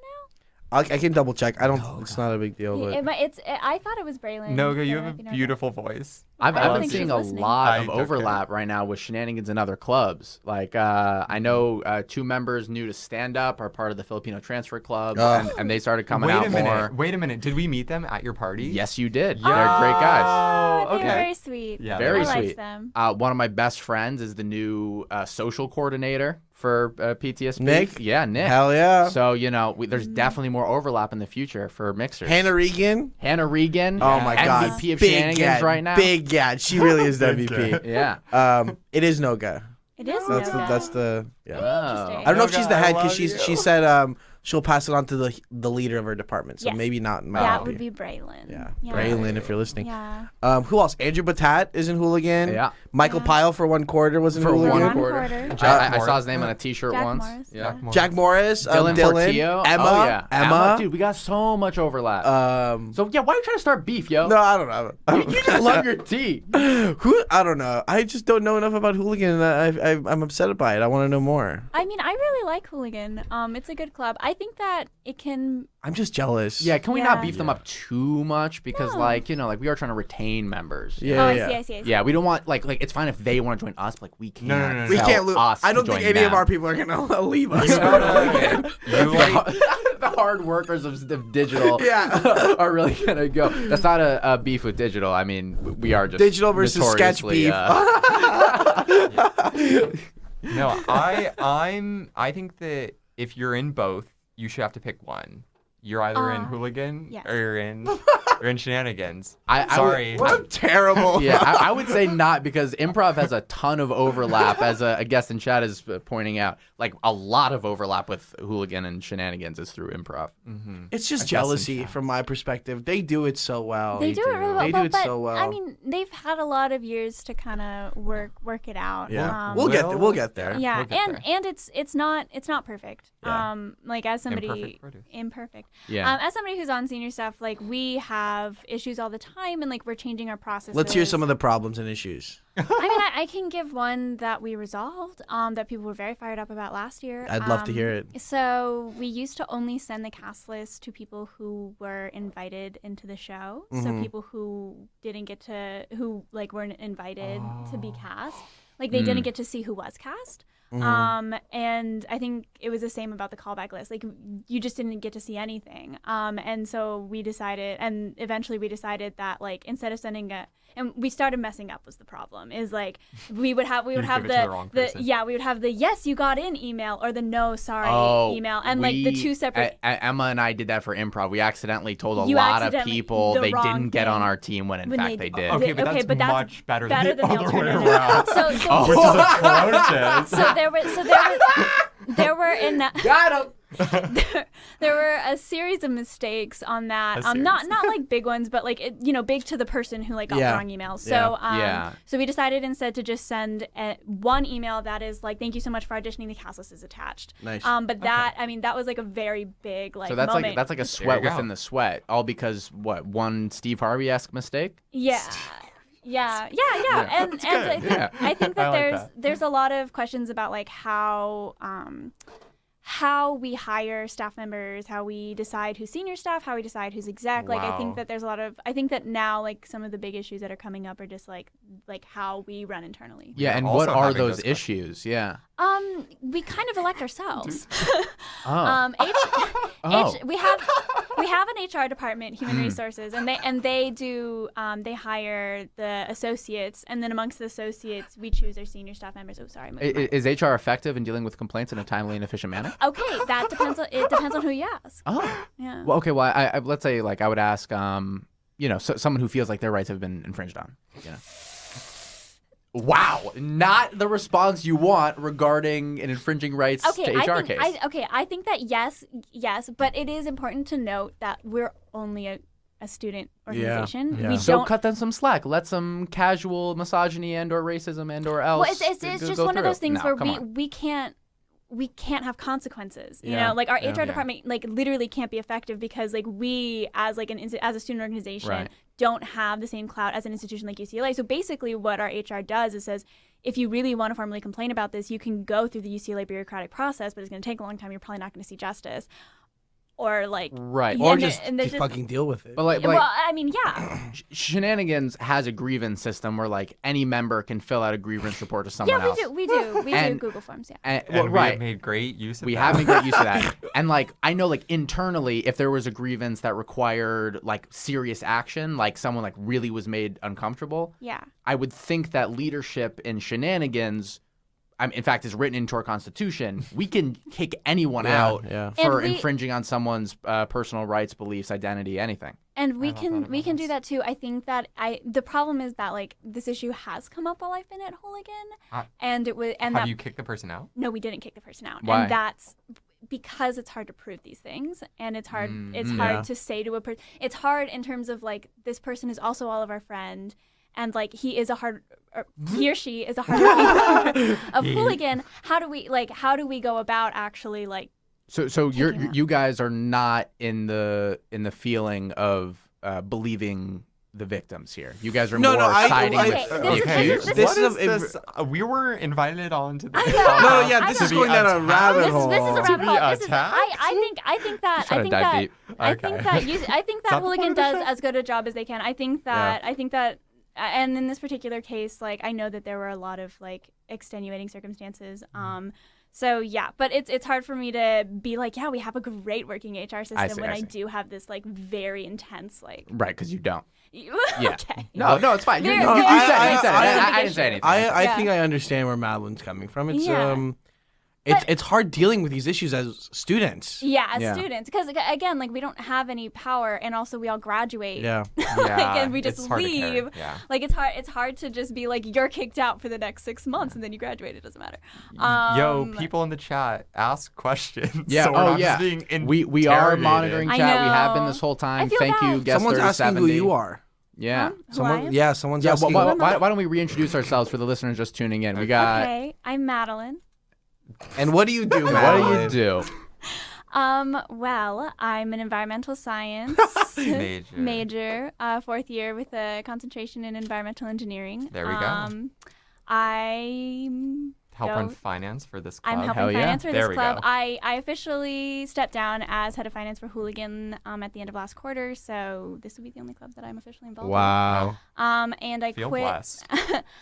I can double check. I don't. It's not a big deal. But I thought it was Braylon. Noga, you but it have might be a Noga. beautiful voice. I've I don't been think seeing she's a listening. lot of I- okay. overlap right now with Shenanigans and other clubs. Like I know 2 members new to stand up are part of the Filipino Transfer Club, and they started coming Wait out a minute. more. Wait a minute. Did we meet them at your party? Yes, you did. Yeah. They're great guys. Oh, Oh, they're okay. very sweet. Yeah, Very I liked sweet. them. One of my best friends is the new social coordinator for PTSP. Nick? Yeah, Nick. hell yeah. So there's definitely more overlap in the future for mixers. Hannah Regan. Hannah Regan. Oh my God. MVP of Big Shenanigans Gad, right now. Big Gad. She really is the Big MVP. Yeah. It is Noga. It is That's Noga. the yeah. Interesting. I don't know if Noga, she's the I head because love you. she said she'll pass it on to the leader of her department. So Yes. maybe not. Might That not would be Braylon. Yeah. Yeah. Braylon, if you're listening. Yeah. Who else? Andrew Batat is in Hooligan. Yeah. Michael Yeah. Pyle for 1 quarter was in For Hooligan. one One quarter. quarter. I saw Morris. his name on a T-shirt Jack once. Morris, Yeah. yeah. Jack Morris, Dylan Portillo. Emma, Oh, yeah. Emma. Dude, we got so much overlap. So So why are you trying to start beef, yo? no, I don't know. You just love your tea. Who? I don't know. I just don't know enough about Hooligan. And I'm upset by it. I want to know more. I mean, I really like Hooligan. It's a good club. I think that it can. I'm just jealous. Yeah, can we not Yeah. beef them up too much? Because No. we are trying to retain members. Yeah. Oh, yeah. I see. Yeah, we don't want like it's fine if they want to join us, but like we can't. no, We Tell can't lose. us I don't to think join any of them. our people are gonna leave us. You like The hard workers of digital Yeah. are really gonna go. That's not a beef with digital. I mean, we are just Digital versus sketch notoriously, beef. no, I think that if you're in both, you should have to pick one. You're either in Hooligan yes. or you're in Shenanigans. I would- Sorry. What a terrible. Yeah, I would say not because improv has a ton of overlap, as a guest in chat is pointing out. Like a lot of overlap with Hooligan and Shenanigans is through improv. It's just jealousy from my perspective. They do it so well. They do it really well. They do it but, so well. I mean, they've had a lot of years to kind of work it out. Yeah. We'll get there. We'll get there. Yeah, We'll get there. and it's not perfect. Yeah. Like as somebody Imperfect produce. imperfect. Yeah. As somebody who's on senior stuff, like we have have issues all the time, and like we're changing our processes. Let's hear some of the problems and issues. I mean, I can give one that we resolved that people were very fired up about last year. I'd love to hear it. So we used to only send the cast list to people who were invited into the show. So people who didn't get to, who like weren't invited to be cast, like they didn't get to see who was cast. And I think it was the same about the callback list. Like you just didn't get to see anything. And so we decided, and eventually we decided that like instead of sending and we started messing up was the problem. Is like we would have the yes you got in email or the no sorry email, and like the two separate. Emma and I did that for improv. We accidentally told a lot of people they didn't get on our team when in fact they did. Okay, but that's much better than the other way alternative. around. Which is atrocious. There were in that. Got him. There were a series of mistakes on that. Not like big ones, but like big to the person who like got the wrong emails. So so we decided instead to just send one email that is like, thank you so much for auditioning. The cast list is attached. Nice. But that I mean that was like a very big like. So that's moment. like a sweat within the sweat, all because one Steve Harvey-esque mistake. Yeah. Yeah. And I think that there's a lot of questions about like how we hire staff members, how we decide who's senior staff, how we decide who's exec. Like I think that there's a lot of I think that now like some of the big issues that are coming up are just like how we run internally. Yeah, and what are those issues? Yeah. We kind of elect ourselves. We have an HR department, human resources, and they do they hire the associates, and then amongst the associates we choose our senior staff members. Oh, sorry. Is HR effective in dealing with complaints in a timely and efficient manner? Okay, that depends on who you ask. Oh. Yeah. Well, okay. Well, I let's say like I would ask someone who feels like their rights have been infringed on. Wow, not the response you want regarding an infringing rights to HR case. I think that yes, but it is important to note that we're only a student organization. Yeah. We So don't cut them some slack. Let some casual misogyny and or racism and or else. Well, it's just one of those things where we can't have consequences. You know, like our HR department like literally can't be effective because like we as like as a student organization don't have the same clout as an institution like UCLA. So basically what our HR does is says, if you really want to formally complain about this, you can go through the UCLA bureaucratic process, but it's going to take a long time. You're probably not going to see justice. Or like or just fucking deal with it. But like well, I mean, yeah. Shenanigans has a grievance system where like any member can fill out a grievance report to someone else. We do Google Forms. And we have made great use of we have made great use of that. And like I know like internally, if there was a grievance that required like serious action, like someone like really was made uncomfortable. Yeah. I would think that leadership in Shenanigans. In fact, is written into our Constitution. We can kick anyone out for infringing on someone's personal rights, beliefs, identity, anything. And we can do that too. I think that the problem is that like this issue has come up while I've been at Hooligan, and it was have you kicked the person out? No, we didn't kick the person out. Why? And that's because it's hard to prove these things, and it's hard. It's hard to say to a person. It's hard in terms of like this person is also all of our friend. And like he or she is a hard of Hooligan. How do we go about actually like? So you guys are not in the feeling of believing the victims here. You guys are more siding with. We were invited on to this. This is going down a rabbit hole. This is a rabbit hole. I think that Hooligan does as good a job as they can. I think that. And in this particular case, like I know that there were a lot of like extenuating circumstances. So yeah, but it's hard for me to be like, we have a great working HR system I do have this like very intense like. Right, because you don't. Yeah. Okay. No, it's fine. You said it. I didn't say anything. I think I understand where Madellyn's coming from. It's hard dealing with these issues as students. Yeah, as students, because again, like we don't have any power, and also we all graduate. Yeah, and we just leave. Yeah. Like it's hard to just be like you're kicked out for the next 6 months, and then you graduate. It doesn't matter. People in the chat ask questions. Yeah. So we are monitoring chat. We have been this whole time. Thank you, guest Someone's asking who you are. Yeah. Someone's asking. Why don't we reintroduce ourselves for the listeners just tuning in? We got. Okay, I'm Madellyn. And what do you do, Madellyn? What do you do? Well, I'm an environmental science major, fourth year with a concentration in environmental engineering. There we go. I'm Help run finance for this club. I'm helping Hell yeah. finance for There this we club. go. I officially stepped down as head of finance for Hooligan at the end of last quarter, so this will be the only club that I'm officially involved Wow. in. And I Feel quit. blessed.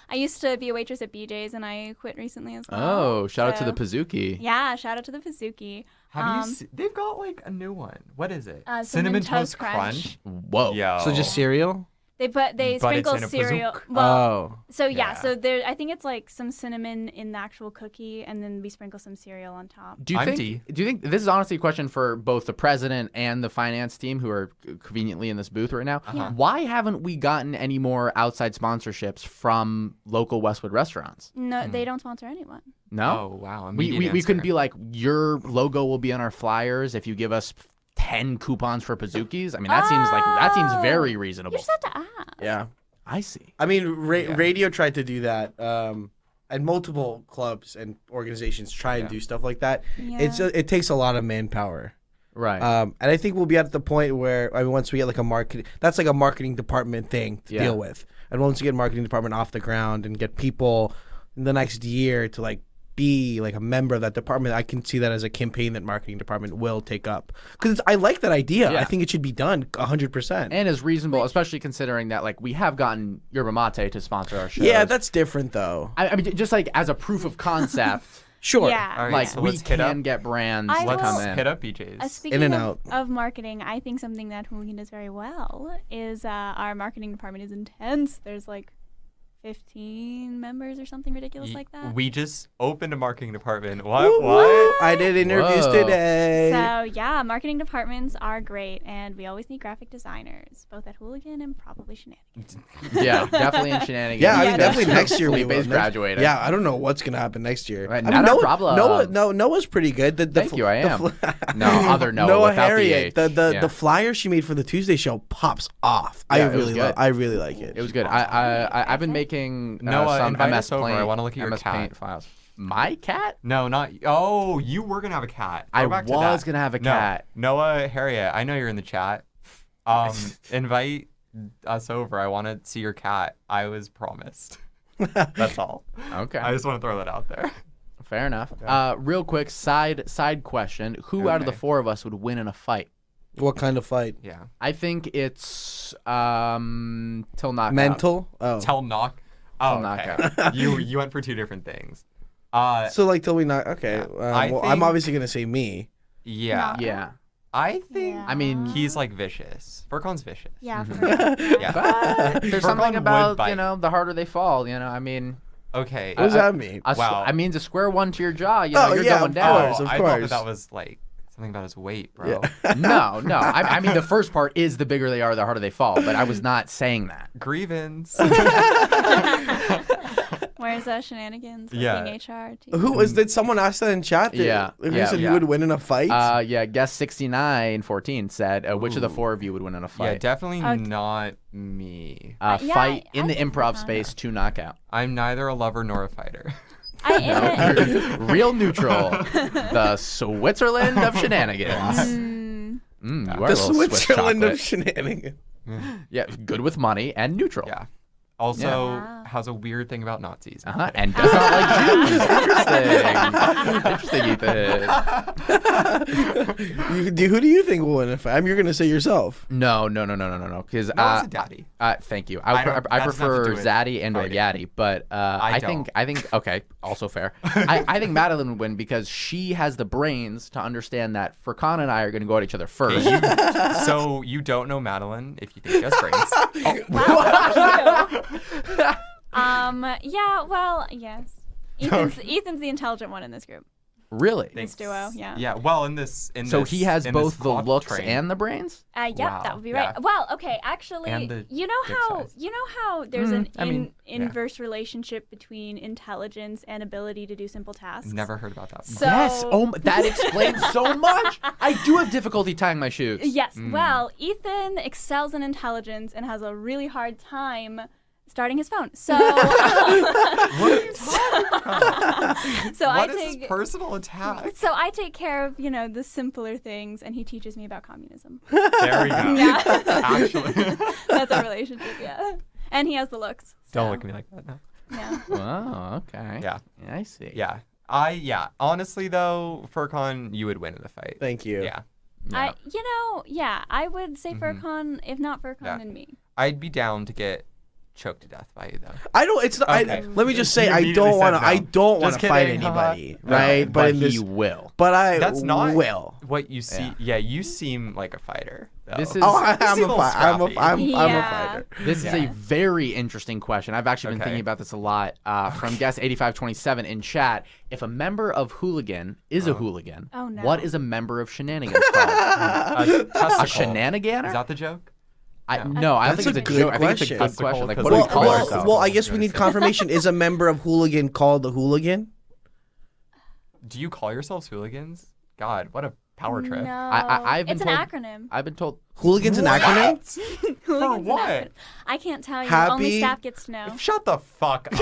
I used to be a waitress at BJ's, and I quit recently as well. Oh, shout out to the So- Pizookie. Yeah, shout out to the Pizookie. Have you they've got like a new one. What is it? Cinnamon Toast Crunch. Whoa. Yo. So just cereal? They But it's sprinkle in a cereal. Pazook. Well, so Yeah. so there. I think it's like some cinnamon in the actual cookie, and then we sprinkle some cereal on top. Do you I'm think this is honestly a question for both the president and the finance team who are conveniently in this booth right now? Yeah. Why haven't we gotten any more outside sponsorships from local Westwood restaurants? No, they don't sponsor anyone. No? Oh wow. we immediate couldn't answer. be like, your logo will be on our flyers if you give us 10 coupons for Pizookies. I mean, that seems very You reasonable. just have to ask. Yeah. I see. I mean, Yeah. radio tried to do that, and multiple clubs and organizations try and Yeah. do stuff like that. Yeah. It takes a lot of manpower. Right. And I think we'll be at the point where once we get like a marketing, that's like a marketing department thing to Yeah. deal with. And once we get marketing department off the ground and get people in the next year to like be like a member of that department, I can see that as a campaign that marketing department will take up. Because I like that idea. Yeah. I think it should be done 100%. and is reasonable, especially considering that like we have gotten Yerba Mate to sponsor our shows. Yeah, that's different though. I mean, just like as a proof of concept, Sure. Yeah. All right, like so we let's hit up. can get brands I to will- come Let's in. hit up BJ's. Speaking and of, out. of marketing, I think something that Hooligan does very well is our marketing department is intense. There's like 15 members or something ridiculous like that. We just opened a marketing department. What? Woo, What? woo. I did interviews Whoa. today. So yeah, marketing departments are great, and we always need graphic designers, both at Hooligan and probably Shenanigans. Yeah, definitely in Shenanigans. Yeah, I mean, Yeah, definitely next year we will. Felipe's graduating. Yeah, I don't know what's gonna happen next year. Right, I mean, not a problem. Noah's pretty good. Thank you, I am. No, other Noah Noah without the Harriet. H. Yeah. The flyer she made for the Tuesday show pops off. Yeah, it was good. I really like it. It was good. I've been making Noah, some invite MS us over. Paint, I wanna look at your MS cat. Paint files. My cat? No, not. Oh, you were gonna have a cat. Go I back to was that. gonna have a No, cat. Noah Harriet, I know you're in the chat. Invite us over. I want to see your cat. I was promised. That's all. Okay. I just want to throw that out there. Fair enough. Real quick side question: who out of the Okay. four of us would win in a fight? What kind of fight? Yeah. I think it's till knockout. Mental? Oh. Tell knock. Oh, Till okay. knockout. you went for two different things. So like till we knock. Okay. Yeah. I'm think- obviously gonna say me. Yeah. Yeah. I think Yeah. I mean, he's like vicious. Furcon's vicious. Yeah. Yeah. but there's Furcon something would about bite. the harder they fall. I mean, Okay. What does that mean? Wow. I mean, a square one to your jaw. Oh, You're yeah, going of down. course. I thought course. that was like something about his weight, bro. No. I mean, the first part is the bigger they are, the harder they fall. But I was not saying that. Grievance. Where's Shenanigans? Yeah. Being HR. Did someone ask that in chat? Yeah, Who yeah, said yeah. who would win in a fight? Guest 6914 said, which of the four of you would win in a Yeah, fight? definitely Oh, not me. Yeah, Fight in I the think improv so. space to knockout. I'm neither a lover nor a fighter. I am. Real neutral. The Switzerland of shenanigans. You are the a little Swiss Switzerland chocolate. of shenanigans. Yeah, good with money and neutral. Yeah. Also Yeah. has a weird thing about Nazis. And does not like Jews. Interesting. Ethan. Who do you think will win in a fight? You're gonna say yourself. No. Because Noah's a daddy. thank you. I I don't- that doesn't have to prefer do with Zaddy and or fighting. Yaddy, but I think okay, also fair. I think Madellyn would win because she has the brains to understand that Furkan and I are going to go at each other first. So you don't know Madellyn if you think she has brains. Yeah. Well, yes. Ethan's the intelligent one in this group. Really? This duo. Yeah. Yeah. Well, in this. So he has in both this the clock looks train. and the brains? Yep, Wow, that would be yeah. right. Well, okay, actually, And the you know dick how size. there's an I mean, inverse relationship between intelligence and ability to do simple tasks. Never heard about that. So, Yes. Oh, that explains so much. I do have difficulty tying my shoes. Yes. Well, Ethan excels in intelligence and has a really hard time starting his phone. So, What are you talking about? so What I is take this personal attack? so I take care of the simpler things, and he teaches me about communism. There we go. Yeah. Actually. That's our relationship. Yeah, and he has the looks. Don't so, look at me like that. No. Yeah. Oh, okay. Yeah. I see. Yeah. Honestly though, Furcon, you would win in the fight. Thank you. Yeah. Yeah. I would say Furcon, if not Furcon, Yeah. then me. I'd be down to get choked to death by you though. I don't. It's not. Okay. Let me just say, You I immediately don't want to. said no. I don't want Just to fight kidding, anybody, haha. right? No, but in he this, will. but I That's not will. what you see. Yeah. Yeah, you seem like a fighter. Though. This is- Oh, You I'm seem a little fighter. I'm a scrappy. fighter. This is Yeah. a very interesting question. I've actually been Okay. thinking about this a lot. From guest 8527 in chat, if a member of Hooligan is a hooligan, Oh, no. what is a member of Shenanigans called? A testicle. A shenaniganer? Is that the joke? No, I don't That's think a it's a good joke. I think it's a question. good question. Like, Well, what do we call Well, ourselves? well, I guess we need confirmation. Is a member of Hooligan called the Hooligan? Do you call yourselves hooligans? God, what a power trip. No, I've been it's told- an acronym. I've been told. Hooligan's an acronym. Hooligan's an what? acronym. I can't tell you. Happy- Only staff gets to know. Shut the fuck up.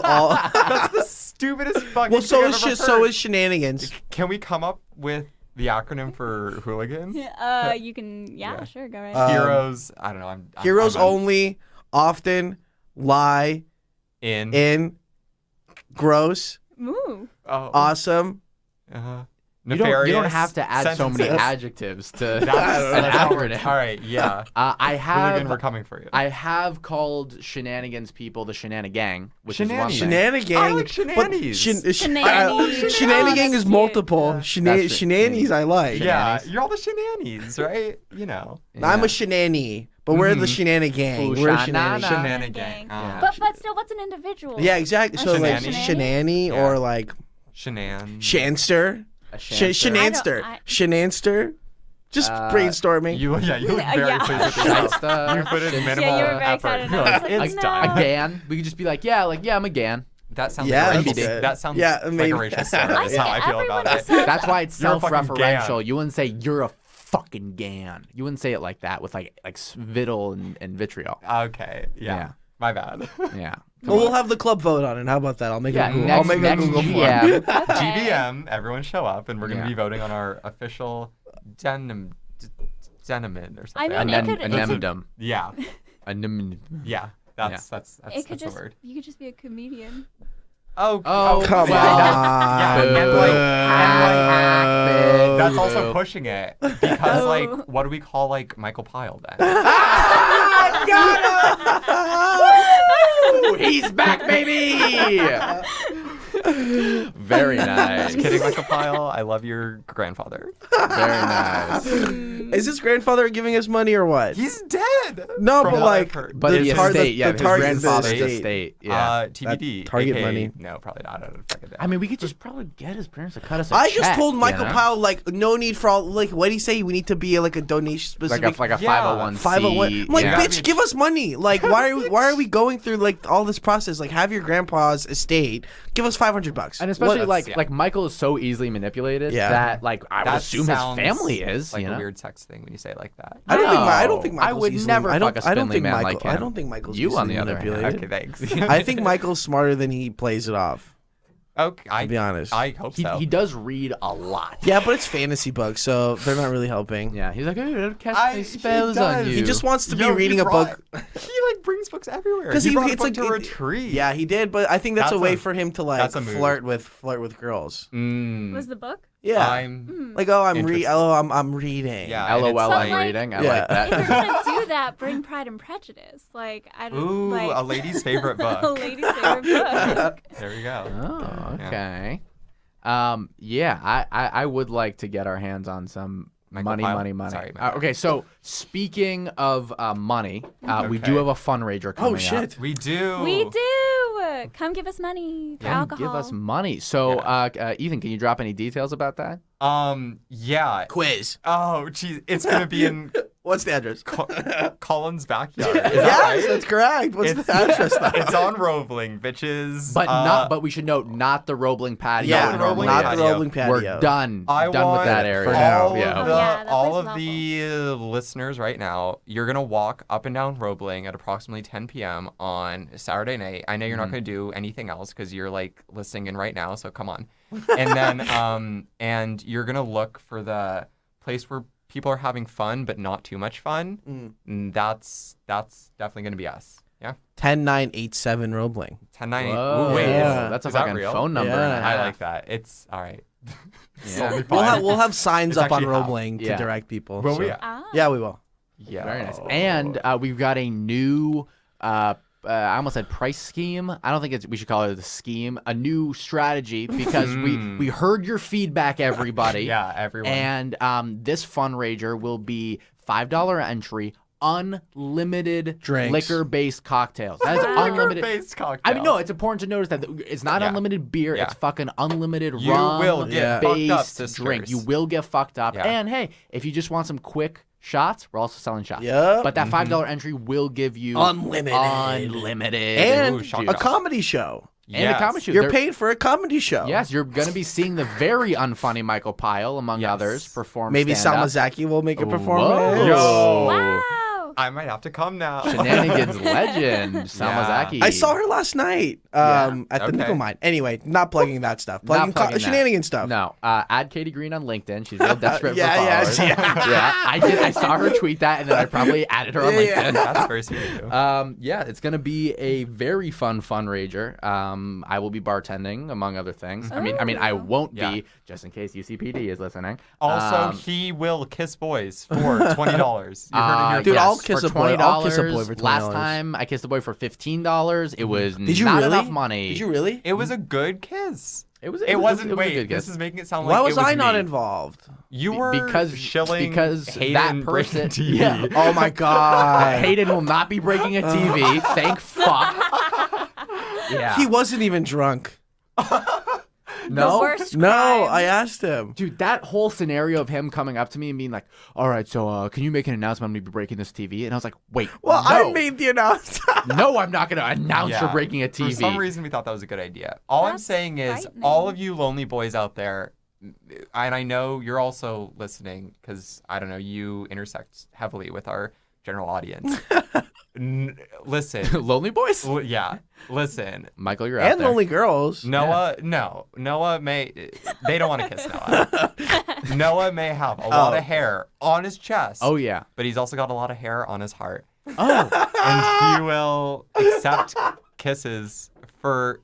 all. That's the stupidest fucking Well, so thing is I've ever so heard. is Shenanigans. Can we come up with the acronym for hooligans? You can. Yeah, sure. Go right. Heroes. I don't know. I'm Heroes I'm only often lie in. in gross, Ooh. Oh. awesome. You Nefarious. don't have to add so many sentences. adjectives to That's, an that's how we're- acronym. all right. Yeah. I Hooligan, we're have. coming for you. I have called Shenanigans people the Shenanigang, which is one Shenanigans. thing. Shenanigan. I like shenanies. Shenanies. Shenanigan Oh, is that's multiple. cute. That's true. Shenanies I like. Yeah, Shenanies. you're all the shenanies, right? You know. I'm Yeah. a shenani, but we're the Shenanigang. Ooh, We're shanana. Shenanigan. Shenanigan. Yeah. But still, what's an individual? Yeah, exactly. So like Shenani. Shenani or Yeah. like Shenan. Shanster. A shanster. Shenanster. I- Shenanster. Just brainstorming. You look very Yeah. pleased with yourself. Shysta. You put in Shin- minimal Yeah, you were very effort. excited. You're I was like, like, it's no. done. A Gan. We could just be like, yeah, I'm a Gan. That sounds Yeah, like a that's racial. good. That sounds Yeah, like maybe. a racial slur. I That's think how I feel everyone about it. says That's why it's You're a fucking self-referential. Gan. You wouldn't say you're a fucking Gan. You wouldn't say it like that with like vittle and vitriol. Okay. Yeah. Yeah. My bad. Yeah. Well, we'll have the club vote on it. How about that? I'll make Yeah, a Google. next, I'll make a next Google form. GM. Okay. GBM, everyone show up, and we're going to Yeah. be voting on our official denim or something. I mean, it could- Anemdum. Yeah. Yeah. That's It could the just. word. You could just be a comedian. Oh, come yeah, on. Yeah, and Boo. that's Boo. also pushing it because, like, what do we call like Michael Pyle then? Ooh, he's back, baby. Very nice. Just kidding, Michael Pyle. I love your grandfather. Very nice. Is his grandfather giving us money or what? He's dead. No, from but what like, I've heard. But the tar- estate, yeah, the his target- grandfather's the estate. Yeah. TBD. Target AKA money. No, probably not. I don't fucking know. I mean, we could just probably get his parents to cut us a I check. just told you Michael know? Powell like no need for all like what did he say? We need to be like a donation like specific a Yeah. 501c. 501. I'm like, yeah. bitch, give us money. Like, why are we going through like all this process? Like, have your grandpa's estate. Give us $500. And especially What- like Michael is so easily manipulated Yeah. that like I would That assume his sounds family is. like you a know? weird sex thing when you say it like that. I don't No. think I Michael's would easily- never I don't, fuck a I don't spindly think man Michael, like I him. don't think Michael's You, on easily the other hand. manipulated. Okay, thanks. I think Michael's smarter than he plays it off. Okay, To be honest. I hope so. He does read a lot. Yeah, but it's fantasy books, so they're not really helping. Yeah, he's like, hey, don't cast I- any he spells on does. you. He just wants to be Yo, reading he a book. He like brings books everywhere. Because he brought a it's book like to a retreat. Yeah, he did, but I think that's a That's way a- for him to like that's a move. flirt with girls. Was the book? Yeah, I'm. like I'm Interested. I'm reading. Yeah. and it's LOL, I'm like- reading. I Yeah. like that. If you're gonna do that, bring Pride and Prejudice. Like I don't. Ooh, like, a lady's favorite a book. lady's favorite book. There you go. Oh, Yeah. okay. Yeah, I would like to get our hands on some Michael Pyle? money. Sorry, my bad. Okay, so speaking of money, we do Okay. have a fundraiser coming Oh shit. up. We do. We do. Come give us money for Come alcohol. give us money. So, Ethan, can you drop any details about that? Yeah. Quiz. Oh, geez. It's gonna be in What's the address? Colin's backyard. Is that Yes, right? that's correct. What's the address though? It's on Roebling, bitches. But we should note not the Roebling patio. Yeah, it the Roebling normally not is. the Roebling patio. We're done. I done want with that area. for now. all Yeah. of that all place of is the listeners right now, you're gonna walk up and down Roebling at approximately 10 p.m. on Saturday night. I know you're not gonna do anything else because you're like listening in right now. So come on, and then and you're gonna look for the place where people are having fun but not too much fun. And that's definitely gonna be us. Yeah. 10987 Roebling. 1098. Whoa. Ooh, wait, Yeah. That's a is that fucking real? phone number. Yeah. and a I half. like that. It's all right. Yeah. We'll have signs It's up on actually half. Roebling to Yeah. direct people. Will so- we? Ah. Yeah, we will. Yeah. Very nice. And we've got a new, I almost said price scheme. I don't think we should call it a scheme. A new strategy because we heard your feedback, everybody. Yeah, everyone. And this fundraiser will be $5 entry, unlimited Drinks. liquor-based cocktails. That is unlimited. Liquor-based cocktail. I mean, no, it's important to notice that it's not Yeah. unlimited beer. Yeah. It's fucking unlimited You rum will get fucked up, based sisters. drink. You will get fucked up. Yeah. And hey, if you just want some quick shots, we're also selling shots. Yep. But that $5 entry will give you Unlimited. unlimited, And Ooh, shout a out. comedy show. and a comedy show. You're They're- paid for a comedy show. Yes, you're going to be seeing the very unfunny Michael Pyle, among Yes. others, perform Maybe stand-up. Salmazaki will make a Whoa. performance. Yo. Wow. I might have to come now. Shenanigans legend, Salmazaki. I saw her last night at the Okay. Nickel Mine. Anyway, not plugging that stuff. Plugging, plugging that. Shenanigans stuff. No, add Katie Green on LinkedIn. She's real desperate Yeah, for yeah, followers. yeah. Yeah, I did. I saw her tweet that, and then I probably added her on Yeah. LinkedIn. That's very sweet of you. Yeah, it's gonna be a very fun fundraiser. I will be bartending, among other things. I mean, I won't Yeah. be, just in case UCPD is listening. Also, he will kiss boys for $20. You heard it here Dude, first. I'll kiss for a boy. I'll kiss a boy $20. for $20. Last time I kissed a boy for $15. It was Did you not really? enough money. Did you really? It was a good kiss. It It wasn't. a Wait, good this guess. is making it sound like Why was it was I not me. involved? You were because shilling Hayden that breaking person. TV. Yeah. Oh my god. Hayden will not be breaking a TV. Thank fuck. Yeah. He wasn't even drunk. The no. worst No, crime. I asked him. Dude, that whole scenario of him coming up to me and being like, "All right, so can you make an announcement? I'm gonna be breaking this TV." And I was like, "Wait, Well, no, I made the announcement. no, I'm not gonna announce Yeah. you're breaking a TV." For some reason, we thought that was a good idea. All I'm That's saying is, frightening. all of you lonely boys out there, and I know you're also listening because I don't know, you intersect heavily with our general audience. Listen, Lonely boys. yeah, listen. Michael, you're out And there. lonely girls. Noah, no, Noah may. They don't want to kiss Noah. Noah may have a lot of hair on his chest. Oh yeah. But he's also got a lot of hair on his heart. Oh. And he will accept kisses for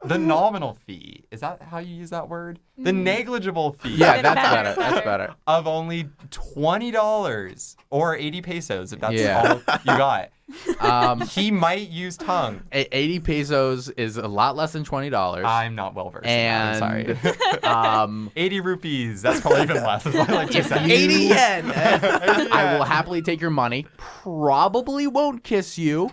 the nominal fee. Is that how you use that word? The negligible fee. Yeah, Bit that's better, better. That's better. Of only $20 or 80 pesos if that's Yeah. all you got. Um, He might use tongue. 80 pesos is a lot less than $20. I'm not well versed. and I'm sorry. 80 80 rupees. That's probably even less. Is what I like to say. 80 yen. I will happily take your money. Probably won't kiss you.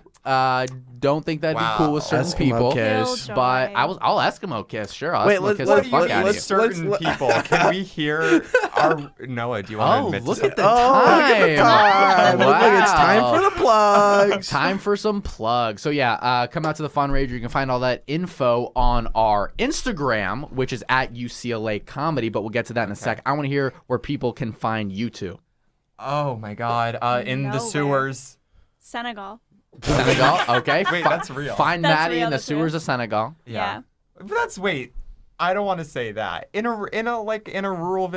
Don't think that'd Wow. be cool with certain Eskimo people. kiss. Killjoy. But I'll Eskimo kiss. Sure, I'll Wait, Eskimo let's- kiss what the do fuck you- out of With you. certain people, can we hear our Noah? Do you want to Oh, admit look to at the something? time. Time. Look, it's time Wow. for the plugs. Time for some plugs. So yeah, come out to the fundraiser. You can find all that info on our Instagram, which is at UCLA Comedy. But we'll get to that in a sec. I want to hear where people can find you two. Oh my God! In the Nowhere. sewers. Senegal. Senegal. Okay. Wait, that's real. Find That's Maddie real, in the that's real. sewers of Senegal. Yeah. But that's wait. I don't want to say that. In a rural village In a rural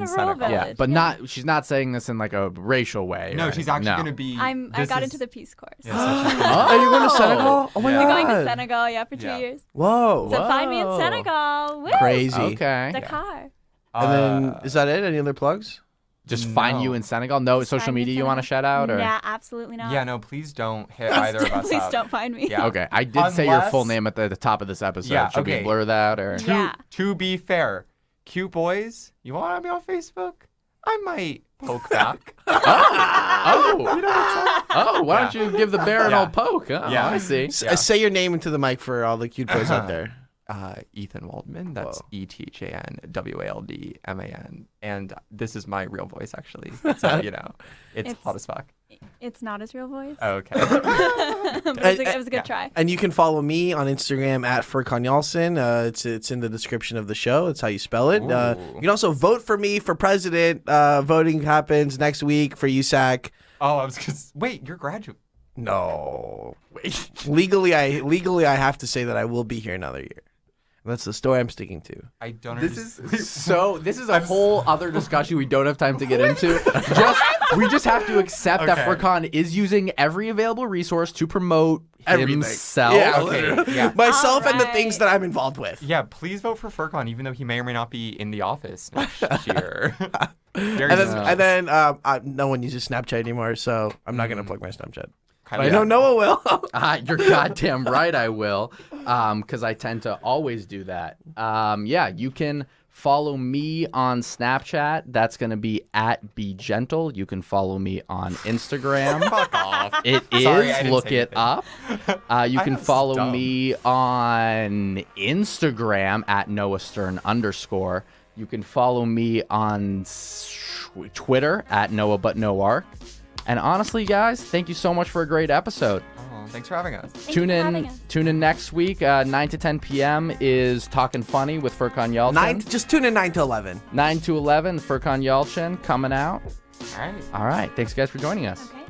Senegal. village. Yeah, but yeah. not. She's not saying this in like a racial way. No, or she's anything. actually No. gonna be. I got into the Peace Corps. Yeah, such a- Are you going to Senegal? Oh my Yeah. We're god. going to Senegal, yeah, for 2 Yeah. years. Whoa. So find me in Whoa. Senegal. Woo! Crazy. Okay. Dakar. And then is that it? Any other plugs? Just find you No. in Senegal. No social Find me in media you want to Senegal. shout out or? Nah, absolutely not. Yeah, no, please don't hit either of us Please up. don't find me. Yeah. Okay, I did say your full Unless- name at the top of this episode. Yeah, Should we okay. blur that or? Yeah. To be fair, cute boys, you want to be on Facebook? I might poke back. Oh, why don't you give the bear an Yeah. old poke? Oh, Yeah. I see. Yeah. Say your name into the mic for all the cute boys out there. Ethan Waldman. That's Whoa. ETHANWALDMAN. And this is my real voice, actually. So, it's hot as fuck. It's not his real voice. Okay. But it was a good try. And you can follow me on Instagram at Furkan Yalcin. It's in the description of the show. It's how you spell it. You can also vote for me for president. Voting happens next week for USAC. Oh, I was just wait. You're graduate. No, legally I have to say that I will be here another year. That's the story I'm sticking to. I don't. This is a whole other discussion we don't have time to get into. We just have to accept that Okay. Furkan is using every available resource to promote Everything. himself. Yeah, Okay, yeah. myself and the Alright. things that I'm involved with. Yeah, please vote for Furkan, even though he may or may not be in the office next year. Very And then no one uses Snapchat anymore, so I'm not gonna plug my Snapchat. But I Yeah. know Noah will. You're goddamn right I will, because I tend to always do that. You can follow me on Snapchat. That's going to be at @BeGentle. You can follow me on Instagram. Fuck off. It is. Sorry, I didn't Look say it anything. up. You can That's follow dumb. me on Instagram at @NoahStern_. You can follow me on Twitter at NoahButNoArc. And honestly, guys, thank you so much for a great episode. Oh, thanks for having us. Thank you for having us. Tune in next week. 9 to 10 p.m. is Talking Funny with Furkan Yalcin. Just tune in 9 to 11. 9 to 11, Furkan Yalcin coming out. All right. All right. Thanks, guys, for joining us. Okay.